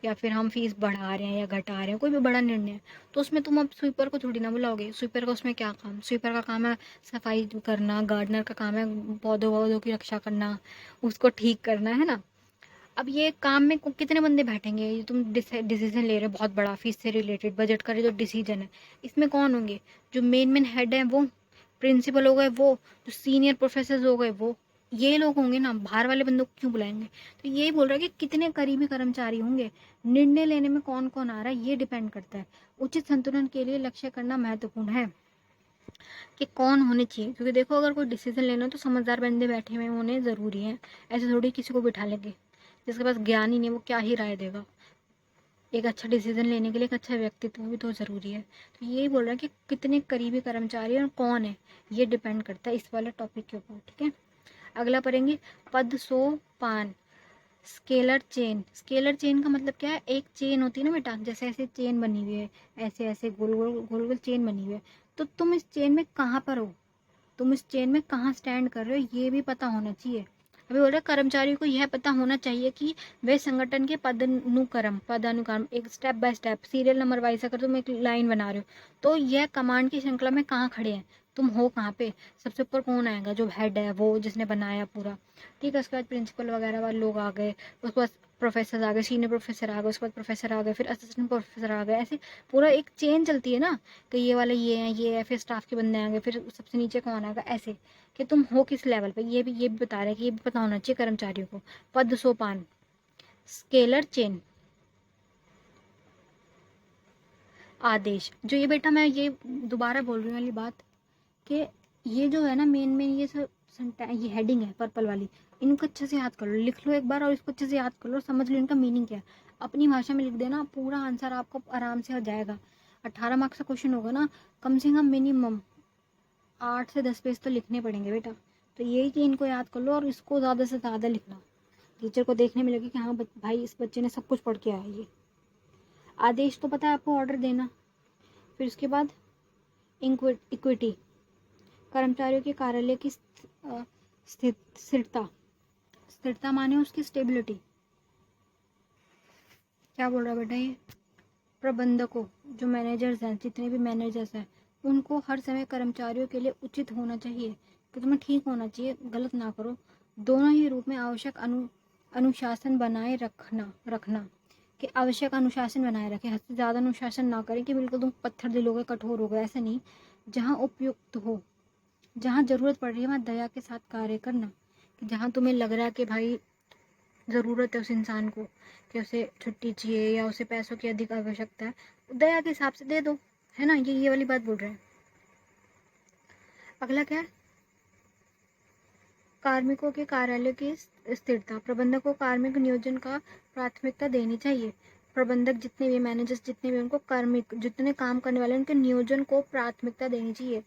या फिर हम फीस बढ़ा रहे हैं या घटा रहे हैं, कोई भी बड़ा निर्णय है, तो उसमें तुम अब स्वीपर को थोड़ी ना बुलाओगे। स्वीपर का उसमें क्या काम, स्वीपर का काम है सफाई करना, गार्डनर का काम है पौधों वौधों की रक्षा करना, उसको ठीक करना, है ना। अब ये काम में कितने बंदे बैठेंगे, ये तुम डिसीजन ले रहे हो बहुत बड़ा, फीस से रिलेटेड, बजट का जो डिसीजन है, इसमें कौन होंगे, जो मेन हेड है वो, प्रिंसिपल हो गए वो, जो सीनियर प्रोफेसर हो गए वो, ये लोग होंगे ना। बाहर वाले बंदों को क्यों बुलाएंगे। तो यही बोल रहा है कि कितने करीबी कर्मचारी होंगे, निर्णय लेने में कौन कौन आ रहा है ये डिपेंड करता है। उचित संतुलन के लिए लक्ष्य करना महत्वपूर्ण है कि कौन होने चाहिए, क्योंकि देखो अगर कोई डिसीजन लेना हो तो समझदार बंदे बैठे हुए होने ज़रूरी है, ऐसे थोड़ी किसी को बिठा लेंगे। जिसके पास ज्ञान ही नहीं, वो क्या ही राय देगा। एक अच्छा डिसीजन लेने के लिए एक अच्छा व्यक्तित्व भी तो ज़रूरी है। तो यही बोल रहा है कि कितने करीबी कर्मचारी और कौन है, ये डिपेंड करता है इस वाले टॉपिक के ऊपर। ठीक है, अगला पढ़ेंगे पद सोपान। Scalar chain. स्केलर चेन का मतलब क्या है, एक चेन होती है ना बेटा, जैसे ऐसे चेन बनी हुई है, ऐसे ऐसे गोल गोल गोल गोल चेन बनी हुई है, तो तुम इस चेन में कहाँ पर हो, तुम इस चेन में कहाँ स्टैंड कर रहे हो, ये भी पता होना चाहिए। अभी बोल रहे कर्मचारियों को यह पता होना चाहिए कि वे संगठन के पदानुक्रम एक step by step serial number wise, अगर तुम एक लाइन बना रहे हो तो यह कमांड की श्रृंखला में कहाँ खड़े हैं, तुम हो कहाँ पे, सबसे ऊपर कौन आएगा, जो हेड है वो, जिसने बनाया पूरा। ठीक है, उसके बाद प्रिंसिपल वगैरह वाले लोग आ गए, उसके बाद प्रोफेसर आ गए, सीनियर प्रोफेसर आ गए, उसके बाद प्रोफेसर आ गए, फिर असिस्टेंट प्रोफेसर आ गए, ऐसे पूरा एक चेन चलती है ना, कि ये वाला ये है, फिर स्टाफ के बंदे आ गए, फिर सबसे नीचे कौन आएगा, ऐसे कि तुम हो किस लेवल पे, ये भी बता रहा है कि ये भी पता होना चाहिए कर्मचारियों को। पद सोपान, स्केलर चेन, आदेश। जो ये बेटा मैं ये दोबारा बोल रही हूँ वाली बात, कि ये जो है ना मेन ये सब ये हेडिंग है पर्पल वाली, इनको अच्छे से याद कर लो, लिख लो एक बार और इसको अच्छे से याद कर लो, समझ लो इनका मीनिंग क्या है, अपनी भाषा में लिख देना, पूरा आंसर आपको आराम से आ जाएगा। 18 मार्क्स का क्वेश्चन होगा ना, कम से कम मिनिमम 8 से 10 पेज तो लिखने पड़ेंगे बेटा। तो यही कि इनको याद कर लो और इसको ज़्यादा से ज़्यादा लिखना, टीचर को देखने में लगे कि हाँ भाई इस बच्चे ने सब कुछ पढ़ के आया है। ये आदेश तो पता है आपको, ऑर्डर देना। फिर उसके बाद इक्विटी, कर्मचारियों के कार्यालय की स्थिरता। स्थिरता माने उसकी स्टेबिलिटी। क्या बोल रहा है बेटा ये, प्रबंधकों जो मैनेजर्स हैं, जितने भी मैनेजर्स हैं, उनको हर समय कर्मचारियों के लिए उचित होना चाहिए, कि तुम्हें ठीक होना चाहिए, गलत ना करो। दोनों ही रूप में आवश्यक अनुशासन बनाए रखना, कि आवश्यक अनुशासन बनाए रखें, हद से ज़्यादा अनुशासन ना करें कि बिल्कुल तुम पत्थर दिल हो गए, कठोर हो गए, ऐसा नहीं। जहाँ उपयुक्त हो, जहाँ ज़रूरत पड़ रही है वहाँ दया के साथ कार्य करना, कि जहाँ तुम्हें लग रहा है कि भाई ज़रूरत है उस इंसान को, कि उसे छुट्टी चाहिए या उसे पैसों की अधिक आवश्यकता है, दया के हिसाब से दे दो, है ना, ये वाली बात बोल रहे हैं। अगला क्या है, कार्मिकों के कार्यालय की स्थिरता। प्रबंधक को कार्मिक नियोजन का प्राथमिकता देनी चाहिए। प्रबंधक जितने भी मैनेजर्स जितने भी, उनको कार्मिक जितने काम करने वाले उनके नियोजन को प्राथमिकता देनी चाहिए।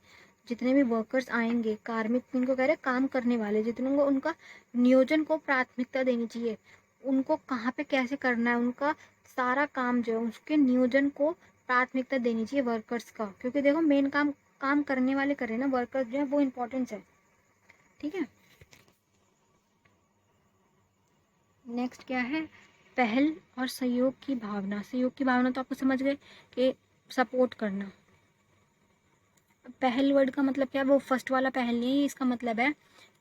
जितने भी वर्कर्स आएंगे, कार्मिक इनको कह रहे काम करने वाले, जितने को उनका नियोजन को प्राथमिकता देनी चाहिए, उनको कहाँ पे कैसे करना है, उनका सारा काम जो है उसके नियोजन को प्राथमिकता देनी चाहिए वर्कर्स का, क्योंकि देखो मेन काम करने वाले करें ना, वर्कर्स जो है वो इम्पोर्टेंस है। ठीक है, नेक्स्ट क्या है, पहल और सहयोग की भावना। सहयोग की भावना तो आपको समझ गए कि सपोर्ट करना। पहल वर्ड का मतलब क्या है, वो फर्स्ट वाला पहल नहीं है, इसका मतलब है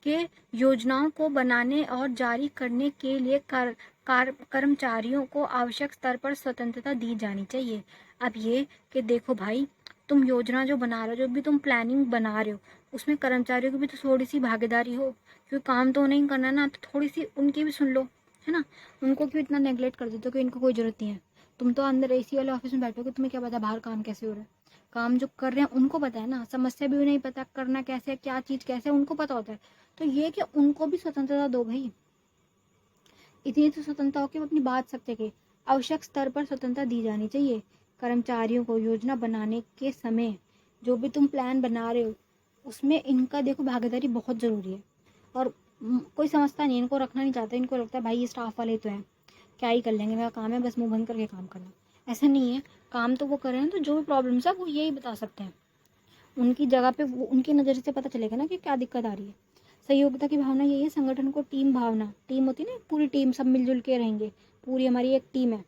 कि योजनाओं को बनाने और जारी करने के लिए कर्मचारियों को आवश्यक स्तर पर स्वतंत्रता दी जानी चाहिए। अब ये कि देखो भाई, तुम योजना जो बना रहे हो, जो भी तुम प्लानिंग बना रहे हो, उसमें कर्मचारियों की भी तो थोड़ी सी भागीदारी हो, क्योंकि काम तो नहीं करना ना, तो थोड़ी सी उनकी भी सुन लो, है ना। उनको क्यों इतना नेगलेक्ट कर देते हो कि इनको कोई जरूरत नहीं है। तुम तो अंदर एसी वाले ऑफिस में बैठोगे, तुम्हें क्या पता बाहर काम कैसे हो रहा है। काम जो कर रहे हैं उनको पता है ना, समस्या भी नहीं पता, करना कैसे है, क्या चीज़ कैसे है, उनको पता होता है। तो ये कि उनको भी स्वतंत्रता दो भाई, इतनी तो स्वतंत्रता हो कि वो अपनी बात रख सके। आवश्यक स्तर पर स्वतंत्रता दी जानी चाहिए कर्मचारियों को। योजना बनाने के समय जो भी तुम प्लान बना रहे हो, उसमें इनका देखो भागीदारी बहुत ज़रूरी है। और कोई समझता नहीं, इनको रखना नहीं चाहता, इनको लगता है भाई ये स्टाफ वाले तो हैं, क्या ही कर लेंगे, मेरा काम है बस मुंह बंद करके काम करना। ऐसा नहीं है, काम तो वो कर रहे हैं, तो जो भी प्रॉब्लम्स है वो यही बता सकते हैं। उनकी जगह पे वो उनकी नज़र से पता चलेगा ना कि क्या दिक्कत आ रही है। सहयोगिता की भावना यही है, संगठन को टीम भावना, टीम होती है ना, पूरी टीम सब मिलजुल के रहेंगे, पूरी हमारी एक टीम है,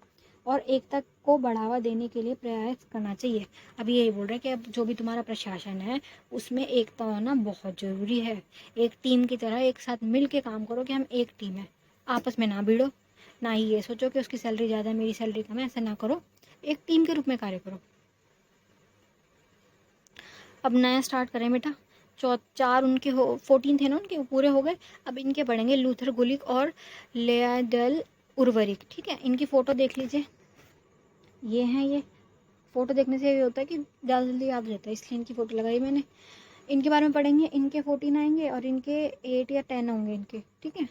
और एकता को बढ़ावा देने के लिए प्रयास करना चाहिए। अब यही बोल रहे हैं कि अब जो भी तुम्हारा प्रशासन है उसमें एकता होना बहुत ज़रूरी है। एक टीम की तरह एक साथ मिल के काम करो कि हम एक टीम है, आपस में ना भिड़ो, ना ही ये सोचो कि उसकी सैलरी ज़्यादा है मेरी सैलरी कम है, ऐसा ना करो, एक टीम के रूप में कार्य करो। अब नया स्टार्ट करें बेटा, 4 उनके 14 थे ना उनके, वो पूरे हो गए। अब इनके पढ़ेंगे लूथर गुलिक और लेआडेल उर्वरिक। ठीक है, इनकी फ़ोटो देख लीजिए, ये हैं ये। फ़ोटो देखने से ये होता है कि ज़्यादा जल्दी याद रहता है, इसलिए इनकी फ़ोटो लगाई मैंने। इनके बारे में पढ़ेंगे, इनके 14 आएंगे और इनके 8 या 10 होंगे इनके। ठीक है,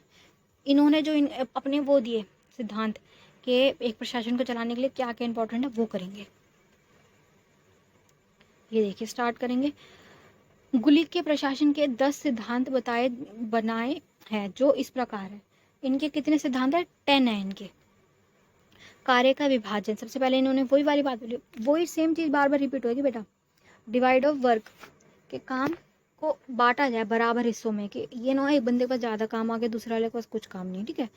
इन्होंने जो अपने वो दिए सिद्धांत कि एक प्रशासन को चलाने के लिए क्या क्या इंपॉर्टेंट है वो करेंगे। ये देखिए स्टार्ट करेंगे। गुलिक के प्रशासन के 10 सिद्धांत बनाए हैं जो इस प्रकार है। इनके कितने सिद्धांत है? 10 है इनके। कार्य का विभाजन, सबसे पहले इन्होंने वही वाली बात बोली, वही सेम चीज बार बार रिपीट होगी बेटा। डिवाइड ऑफ वर्क, के काम को बांटा जाए बराबर हिस्सों में, कि ये ना एक बंदे के पास ज्यादा काम आ गया, दूसरे वाले के पास कुछ काम नहीं, ठीक है।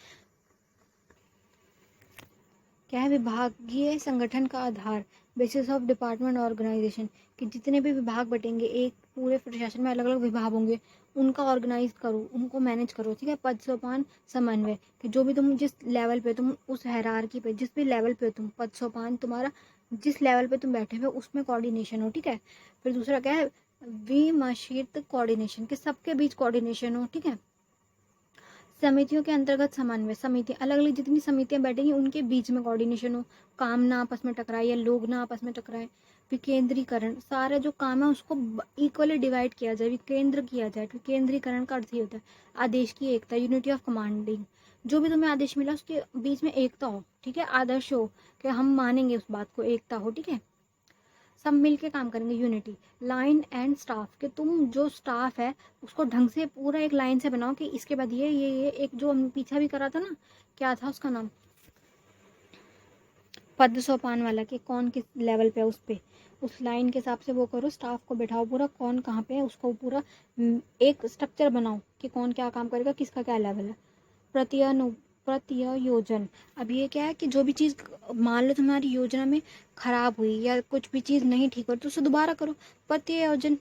क्या है? विभागीय संगठन का आधार, बेसिस ऑफ डिपार्टमेंट ऑर्गेनाइजेशन, कि जितने भी विभाग बटेंगे, एक पूरे प्रशासन में अलग अलग विभाग होंगे, उनका ऑर्गेनाइज करो, उनको मैनेज करो, ठीक है। पद सोपान समन्वय, कि जो भी तुम जिस लेवल पे, तुम उस हायरार्की पे, जिस भी लेवल पे तुम, पद सोपान तुम्हारा जिस लेवल पे तुम बैठे हुए उसमें कोऑर्डिनेशन हो, ठीक है। फिर दूसरा क्या है? विमर्शित कोऑर्डिनेशन, कि सबके बीच कोऑर्डिनेशन हो, ठीक है। समितियों के अंतर्गत समन्वय, समिति अलग अलग जितनी समितियां बैठेंगी उनके बीच में कोऑर्डिनेशन हो, काम ना आपस में टकराए या लोग ना आपस में टकराए। विकेंद्रीकरण, सारे जो काम है उसको इक्वली डिवाइड किया जाए, विकेंद्र किया जाए। विकेंद्रीकरण का अर्थ ही होता है आदेश की एकता, यूनिटी ऑफ कमांडिंग। जो भी तुम्हें आदेश मिला उसके बीच में एकता हो, ठीक है, आदर्श हो, कि हम मानेंगे उस बात को, एकता हो, ठीक है। सब मिलके काम करेंगे, यूनिटी। लाइन एंड स्टाफ, कि तुम जो स्टाफ है उसको ढंग से पूरा एक लाइन से बनाओ, कि इसके बाद ये एक जो हमने पीछा भी करा था ना, क्या था उसका नाम, पद सोपान वाला, कि कौन किस लेवल पे है, उस पे उस लाइन के हिसाब से वो करो, स्टाफ को बैठाओ पूरा, कौन कहाँ पे है उसको पूरा एक स्ट्रक्चर बनाओ, कि कौन क्या काम करेगा, किसका क्या लेवल है। प्रत्यायोजन, अब ये क्या है कि जो भी चीज़ मान लो तुम्हारी योजना में खराब हुई या कुछ भी चीज़ नहीं ठीक हो तो उसे दोबारा करो। प्रत्यायोजन,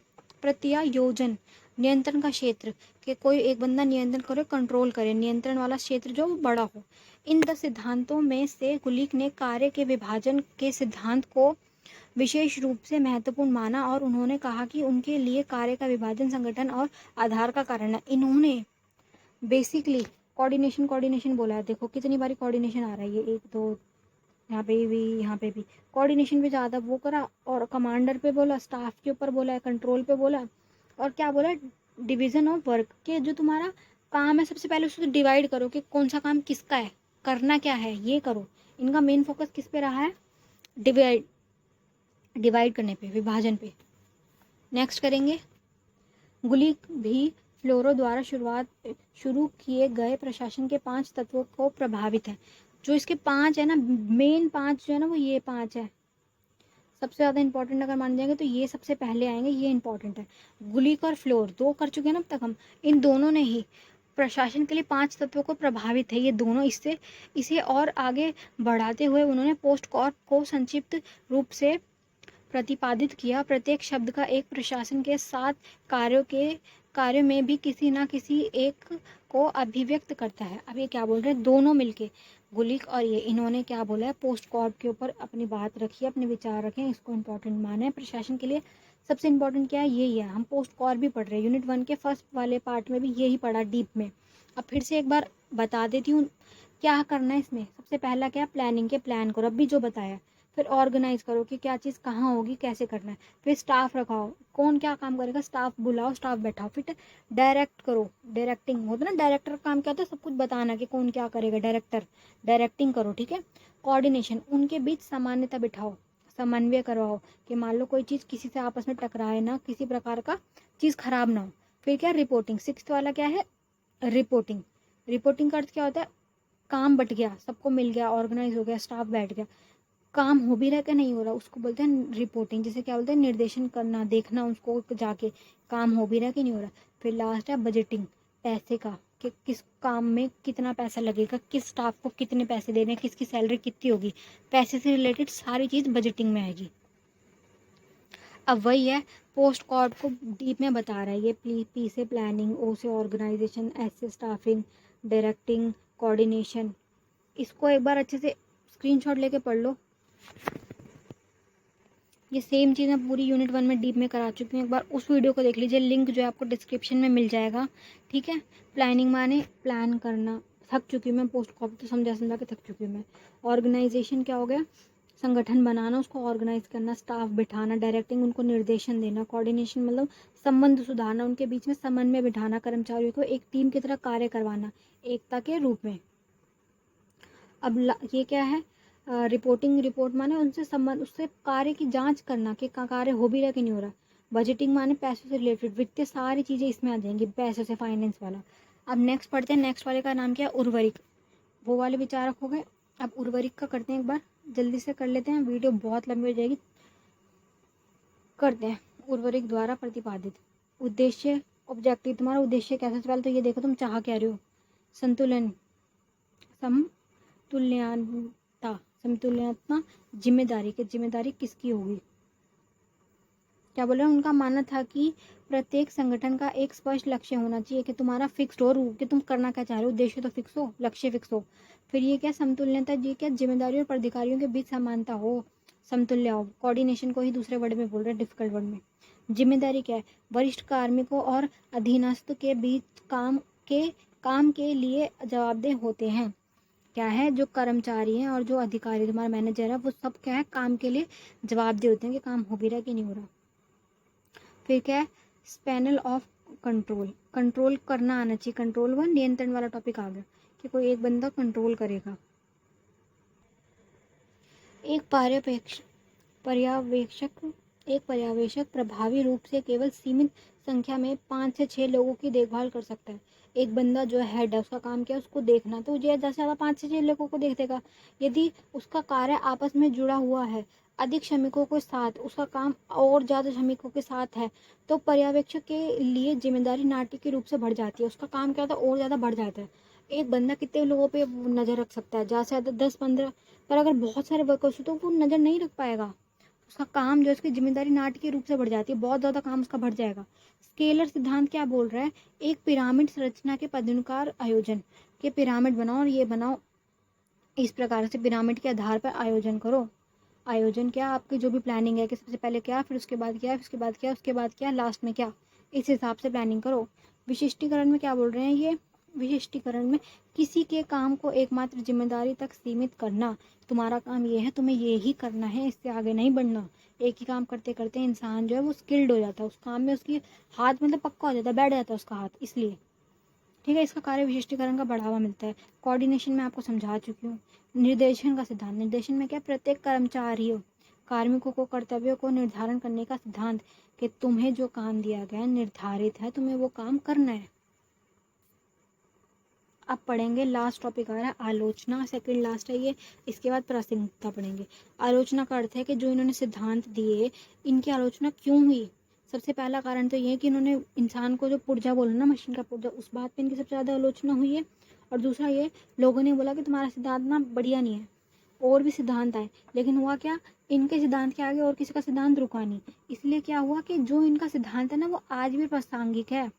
नियंत्रण का क्षेत्र, कि कोई एक बंदा नियंत्रण करे, कंट्रोल करे, नियंत्रण वाला क्षेत्र जो बड़ा हो। इन 10 सिद्धांतों में से गुलिक ने कार्य के विभाजन के सिद्धांत को विशेष रूप से महत्वपूर्ण माना और उन्होंने कहा कि उनके लिए कार्य का विभाजन संगठन और आधार का कारण है। इन्होंने बेसिकली कोऑर्डिनेशन बोला है। देखो कितनी बारी कोऑर्डिनेशन आ रहा है, ये 1 2 यहाँ पे भी कोऑर्डिनेशन पे ज़्यादा वो करा, और कमांडर पे बोला, स्टाफ के ऊपर बोला है, कंट्रोल पे बोला, और क्या बोला, डिवीजन ऑफ वर्क, के जो तुम्हारा काम है सबसे पहले उसको डिवाइड करो, कि कौन सा काम किसका है, करना क्या है, ये करो। इनका मेन फोकस किस पे रहा है? डिवाइड करने पे, विभाजन पे। नेक्स्ट करेंगे, गुलिक भी फ्लोरो द्वारा शुरू किए गए प्रशासन के 5 तत्वों को प्रभावित है। जो इसके 5 है ना, मेन 5 जो है ना, वो ये 5 है। सबसे ज़्यादा इंपॉर्टेंट अगर मान जाएंगे तो ये सबसे पहले आएंगे, ये इंपॉर्टेंट है। गुलिक और फ्लोर 2 कर चुके हैं ना अब तक हम, इन दोनों ने ही प्रशासन के लिए 5 तत्वों को प्रभावित है, ये दोनों। इससे इसे और आगे बढ़ाते हुए उन्होंने पोस्ट कॉर्प को संक्षिप्त रूप से प्रतिपादित किया। प्रत्येक शब्द का एक प्रशासन के 7 कार्यों में भी किसी ना किसी एक को अभिव्यक्त करता है। अब ये क्या बोल रहे हैं दोनों मिलके, गुलिक और ये, इन्होंने क्या बोला है, पोस्ट कॉर्प के ऊपर अपनी बात रखी है, अपने विचार रखे, इसको इंपॉर्टेंट माना है। प्रशासन के लिए सबसे इंपॉर्टेंट क्या है? यही है। हम पोस्ट कॉर्प भी पढ़ रहे हैं, यूनिट 1 के फर्स्ट वाले पार्ट में भी यही पढ़ा डीप में। अब फिर से एक बार बता देती हूँ क्या करना है इसमें। सबसे पहला क्या? प्लानिंग के प्लान करो, अब भी जो बताया। फिर ऑर्गेनाइज करो कि क्या चीज़ कहाँ होगी, कैसे करना है। फिर स्टाफ रखाओ, कौन क्या काम करेगा, स्टाफ बुलाओ, स्टाफ बैठाओ। फिर डायरेक्ट करो, डायरेक्टिंग होता है ना, डायरेक्टर का काम क्या होता है? सब कुछ बताना कि कौन क्या करेगा, डायरेक्टिंग करो, ठीक है। कोऑर्डिनेशन, उनके बीच सामान्यता बिठाओ, समन्वय करवाओ, कि मान लो कोई चीज़ किसी से आपस में टकराए ना, किसी प्रकार का चीज़ खराब ना हो। फिर क्या? रिपोर्टिंग, 6th वाला क्या है? रिपोर्टिंग का अर्थ क्या होता है? काम बट गया, सबको मिल गया, ऑर्गेनाइज हो गया, स्टाफ बैठ गया, काम हो भी रहा है कि नहीं हो रहा, उसको बोलते हैं रिपोर्टिंग। जैसे क्या बोलते हैं? निर्देशन करना, देखना उसको जाके काम हो भी रहा है कि नहीं हो रहा। फिर लास्ट है बजटिंग, पैसे का, कि किस काम में कितना पैसा लगेगा, किस स्टाफ को कितने पैसे देने हैं, किसकी सैलरी कितनी होगी, पैसे से रिलेटेड सारी चीज़ बजटिंग में आएगी। अब वही है, पोस्ट कॉर्प को डीप में बता रहा है ये। पी से प्लानिंग, ओ से ऑर्गेनाइजेशन, एस से स्टाफिंग, डायरेक्टिंग, कोऑर्डिनेशन। इसको एक बार अच्छे से स्क्रीनशॉट लेके पढ़ लो। ये सेम चीज़ मैं पूरी यूनिट 1 में डीप में करा चुकी हूँ, एक बार उस वीडियो को देख लीजिए, लिंक जो है आपको डिस्क्रिप्शन में मिल जाएगा, ठीक है। प्लानिंग माने प्लान करना, थक चुकी हूँ मैं, पोस्ट कॉप तो समझा के थक चुकी हूँ मैं। ऑर्गेनाइजेशन क्या हो गया? संगठन बनाना, उसको ऑर्गेनाइज करना, स्टाफ बिठाना, डायरेक्टिंग उनको निर्देशन देना, कोऑर्डिनेशन मतलब संबंध सुधारना, उनके बीच में समन्वय बिठाना, कर्मचारियों को एक टीम की तरह कार्य करवाना एकता के रूप में। अब ये क्या है, रिपोर्टिंग, रिपोर्ट माने उनसे संबंध, उससे कार्य की जांच करना कि कार्य हो भी रहा कि नहीं हो रहा। बजटिंग माने पैसों से रिलेटेड, वित्तीय सारी चीज़ें इसमें आ जाएंगी, पैसों से, फाइनेंस वाला। अब नेक्स्ट पढ़ते हैं, नेक्स्ट वाले का नाम क्या है, उर्वरिक। वो वाले विचारक हो गए। अब उर्वरिक का करते हैं, एक बार जल्दी से कर लेते हैं, वीडियो बहुत लंबी हो जाएगी। करते हैं, उर्वरिक द्वारा प्रतिपादित उद्देश्य, ऑब्जेक्टिव, तुम्हारा उद्देश्य कैसा, पहले तो ये देखो तुम चाह क्या रहे हो। संतुलन, समतुल्यता, समतुल्यता, जिम्मेदारी, कि जिम्मेदारी किसकी होगी। क्या बोल रहे हैं, उनका मानना था कि प्रत्येक संगठन का एक स्पष्ट लक्ष्य होना चाहिए, कि तुम्हारा फिक्स्ड हो कि तुम करना क्या चाह रहे हो, उद्देश्य तो फिक्स हो, लक्ष्य फिक्स हो। फिर ये क्या, समतुल्यता, ये क्या, जिम्मेदारी और अधिकारियों के बीच समानता हो, समतुल्य हो। कोऑर्डिनेशन को ही दूसरे वर्ड में बोल रहे हैं, डिफिकल्ट वर्ड में। जिम्मेदारी क्या है, वरिष्ठ कार्मिकों और अधीनस्थ के बीच काम के लिए जवाबदेह होते हैं। क्या है, जो कर्मचारी हैं और जो अधिकारी, तुम्हारा मैनेजर है, वो सब क्या है, काम के लिए जवाबदेह होते हैं कि काम हो भी रहा है कि नहीं हो रहा। फिर क्या है, स्पैनल ऑफ कंट्रोल, कंट्रोल करना आना चाहिए, कंट्रोल वन, नियंत्रण वाला टॉपिक आ गया कि कोई एक बंदा कंट्रोल करेगा। एक पर्यवेक्षक प्रभावी रूप से केवल सीमित संख्या में 5 से 6 लोगों की देखभाल कर सकता है। एक बंदा जो है हेड है, उसका काम क्या है, उसको देखना, तो ये ज़्यादा से ज़्यादा 5 से 6 लोगों को देख देगा। यदि उसका कार्य आपस में जुड़ा हुआ है, अधिक श्रमिकों के साथ, उसका काम और ज़्यादा श्रमिकों के साथ है, तो पर्यवेक्षक के लिए जिम्मेदारी नाटकीय रूप से बढ़ जाती है, उसका काम क्या होता है, और ज़्यादा बढ़ जाता है। एक बंदा कितने लोगों पे नज़र रख सकता है, ज़्यादा से ज़्यादा 10-15, पर अगर बहुत सारे वर्कर्स हो तो वो नज़र नहीं रख पाएगा। उसका काम जो है, उसकी जिम्मेदारी नाटकीय रूप से बढ़ जाती है, बहुत ज़्यादा काम उसका बढ़ जाएगा। स्केलर सिद्धांत क्या बोल रहा है, एक पिरामिड संरचना के पदानुसार आयोजन, के पिरामिड बनाओ और ये बनाओ, इस प्रकार से पिरामिड के आधार पर आयोजन करो। आयोजन क्या, आपकी जो भी प्लानिंग है कि सबसे पहले क्या, फिर उसके बाद क्या, फिर उसके बाद क्या, उसके बाद क्या, लास्ट में क्या, इस हिसाब से प्लानिंग करो। विशिष्टीकरण में क्या बोल रहे हैं ये, विशिष्टीकरण में किसी के काम को एकमात्र जिम्मेदारी तक सीमित करना। तुम्हारा काम ये है, तुम्हें ये ही करना है, इससे आगे नहीं बढ़ना। एक ही काम करते करते इंसान जो है वो स्किल्ड हो जाता है उस काम में, उसकी हाथ मतलब पक्का हो जाता है, बैठ जाता है उसका हाथ, इसलिए। ठीक है, इसका कार्य विशिष्टीकरण का बढ़ावा मिलता है। कोऑर्डिनेशन में आपको समझा चुकी हूँ। निर्देशन का सिद्धांत, निर्देशन में क्या, प्रत्येक कर्मचारियों, कार्मिकों को कर्तव्यों को निर्धारण करने का सिद्धांत, कि तुम्हें जो काम दिया गया निर्धारित है, तुम्हें वो काम करना है। अब पढ़ेंगे, लास्ट टॉपिक आ रहा है आलोचना, सेकंड लास्ट है ये। इसके बाद प्रासंगिकता पढ़ेंगे। आलोचना का अर्थ है कि जो इन्होंने सिद्धांत दिए, इनकी आलोचना क्यों हुई। सबसे पहला कारण तो ये है कि इन्होंने इंसान को जो पुर्जा बोला ना, मशीन का पुर्जा, उस बात पे इनकी सबसे ज़्यादा आलोचना हुई है। और दूसरा ये, लोगों ने बोला कि तुम्हारा सिद्धांत ना बढ़िया नहीं है, और भी सिद्धांत आए, लेकिन हुआ क्या, इनके सिद्धांत के आगे और किसी का सिद्धांत रुका नहीं। इसलिए क्या हुआ कि जो इनका सिद्धांत है ना, वो आज भी प्रासंगिक है।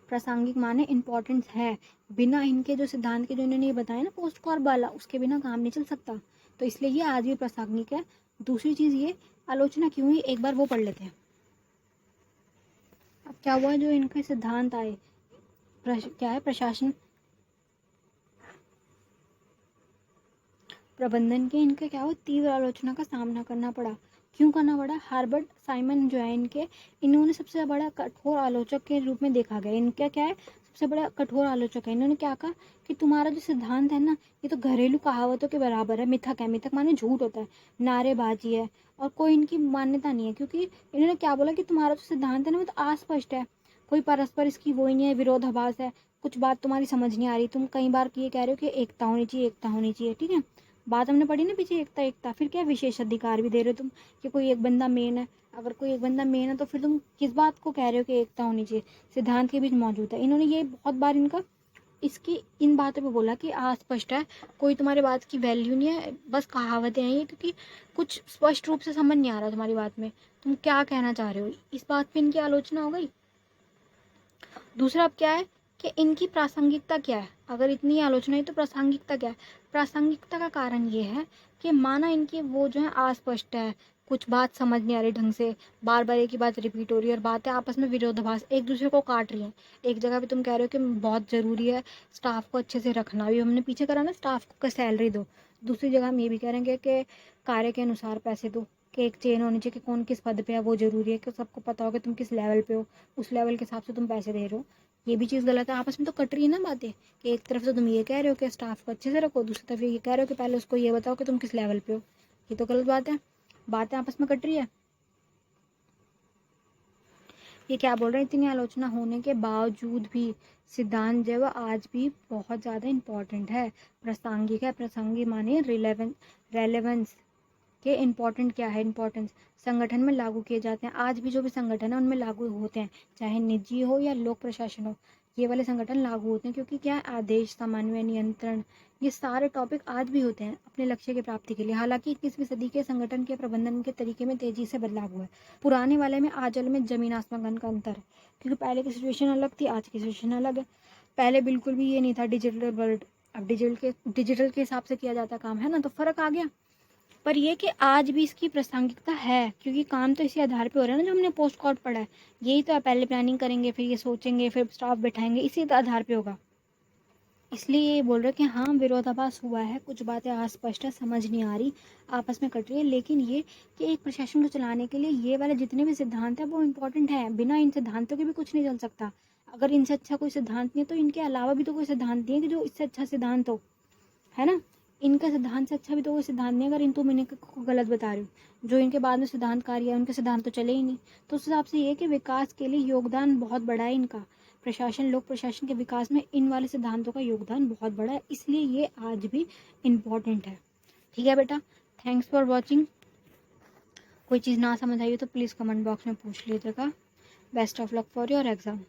प्रासंगिक माने इम्पोर्टेंस है। बिना इनके जो सिद्धांत के जो इन्होंने ये बताया ना, पोस्ट कॉर्ब वाला, उसके बिना काम नहीं चल सकता, तो इसलिए ये आज भी प्रासंगिक है। दूसरी चीज़ ये, आलोचना क्यों हुई, एक बार वो पढ़ लेते हैं। अब क्या हुआ, जो इनके सिद्धांत आए, क्या है, प्रशासन प्रबंधन के, इनके क्या हो, तीव्र आलोचना का सामना करना पड़ा। क्यों करना पड़ा, हार्बर्ट साइमन जो है इनके, इन्होंने सबसे बड़ा कठोर आलोचक के रूप में देखा गया। इनका क्या है, सबसे बड़ा कठोर आलोचक है। इन्होंने क्या कहा कि तुम्हारा जो सिद्धांत है ना, ये तो घरेलू कहावतों के बराबर है, मिथक है, मिथक माने झूठ होता है, नारेबाजी है, और कोई इनकी मान्यता नहीं है। क्योंकि इन्होंने क्या बोला कि तुम्हारा जो सिद्धांत है ना, वो तो अस्पष्ट है, कोई परस्पर इसकी वो ही नहीं है, विरोधाभास है, कुछ बात तुम्हारी समझ नहीं आ रही, तुम कई बार ये कह रहे हो कि एकता होनी चाहिए, एकता होनी चाहिए, ठीक है, बात हमने पढ़ी ना पीछे, एकता एकता। फिर क्या, विशेष अधिकार भी दे रहे हो तुम, कि कोई एक बंदा मेन है, अगर कोई एक बंदा मेन है तो फिर तुम किस बात को कह रहे हो कि एकता होनी चाहिए, सिद्धांत के बीच मौजूद है। इन्होंने ये बहुत बार इनका इसकी इन बातों पे बोला कि अस्पष्ट है, कोई तुम्हारी बात की वैल्यू नहीं है, बस कहावतें हैं ये, क्योंकि कुछ स्पष्ट रूप से समझ नहीं आ रहा तुम्हारी बात में, तुम क्या कहना चाह रहे हो, इस बात पे इनकी आलोचना हो गई। दूसरा अब क्या है कि इनकी प्रासंगिकता क्या है, अगर इतनी आलोचना है तो प्रासंगिकता क्या है। प्रासंगिकता का कारण ये है कि माना इनकी वो जो है अस्पष्ट है, कुछ बात समझ नहीं आ रही ढंग से, बार बार एक ही बात रिपीट हो रही है और बातें आपस में विरोधाभास एक दूसरे को काट रही हैं। एक जगह पे तुम कह रहे हो कि बहुत ज़रूरी है स्टाफ को अच्छे से रखना, भी हमने पीछे करा ना, स्टाफ को सैलरी दो। दूसरी जगह हम ये भी कह रहे हैं कि कार्य के अनुसार पैसे दो, कि एक चेन होनी चाहिए कि कौन किस पद पे है, वो ज़रूरी है कि सबको पता हो कि तुम किस लेवल पे हो, उस लेवल के हिसाब से तुम पैसे दे रहे हो। ये भी चीज़ गलत है, आपस में तो कट रही है ना बातें, कि एक तरफ से तुम ये कह रहे हो कि स्टाफ को अच्छे से रखो, दूसरी तरफ ये कह रहे हो कि पहले उसको ये बताओ कि तुम किस लेवल पे हो। ये तो गलत बात है, बातें आपस में कट रही है। ये क्या बोल रहे हैं, इतनी आलोचना होने के बावजूद भी सिद्धांत जो है वो आज भी बहुत ज़्यादा इम्पोर्टेंट है, प्रासंगिक है। प्रासंगिक माने रेलेवेंस के इम्पोर्टेंट क्या है, इम्पोर्टेंस संगठन में लागू किए जाते हैं। आज भी जो भी संगठन है उनमें लागू होते हैं, चाहे निजी हो या लोक प्रशासन हो, ये वाले संगठन लागू होते हैं। क्योंकि क्या है, आदेश, समन्वय, नियंत्रण, ये सारे टॉपिक आज भी होते हैं अपने लक्ष्य की प्राप्ति के लिए। हालांकि 21वीं सदी के संगठन के प्रबंधन के तरीके में तेजी से बदलाव हुआ है। पुराने वाले में आज वाले में जमीन आसमान का अंतर है, क्योंकि पहले की सिचुएशन अलग थी, आज की सिचुएशन अलग है। पहले बिल्कुल भी ये नहीं था डिजिटल वर्ल्ड, अब डिजिटल के हिसाब से किया जाता काम, है ना, तो फर्क आ गया। पर ये कि आज भी इसकी प्रासंगिकता है, क्योंकि काम तो इसी आधार पे हो रहा है ना, जो हमने पोस्ट कोड पढ़ा है। यही तो है, पहले प्लानिंग करेंगे, फिर ये सोचेंगे, फिर स्टाफ बैठाएंगे, इसी आधार पे होगा। इसलिए ये बोल रहे कि हाँ विरोधाभास हुआ है, कुछ बातें अस्पष्ट है, समझ नहीं आ रही, आपस में कट रही है। लेकिन ये कि एक प्रशासन को चलाने के लिए ये वाले जितने भी सिद्धांत हैं वो इम्पोर्टेंट है। बिना इन सिद्धांतों के भी कुछ नहीं चल सकता। अगर इनसे अच्छा कोई सिद्धांत नहीं है तो इनके अलावा भी तो कोई सिद्धांत नहीं है कि जो इससे अच्छा सिद्धांत हो, है ना। इनका सिद्धांत से अच्छा भी तो कोई सिद्धांत नहीं है, अगर तुम इन्हें को गलत बता रहे हो। जो इनके बाद में सिद्धांतकारी है उनके सिद्धांत तो चले ही नहीं। तो उस हिसाब से ये कि विकास के लिए योगदान बहुत बड़ा है इनका, प्रशासन, लोक प्रशासन के विकास में इन वाले सिद्धांतों का योगदान बहुत बड़ा है, इसलिए ये आज भी इम्पॉर्टेंट है। ठीक है बेटा, थैंक्स फॉर वॉचिंग। कोई चीज़ ना समझ आई हो तो प्लीज़ कमेंट बॉक्स में पूछ लीजिएगा। Best of luck for your exam.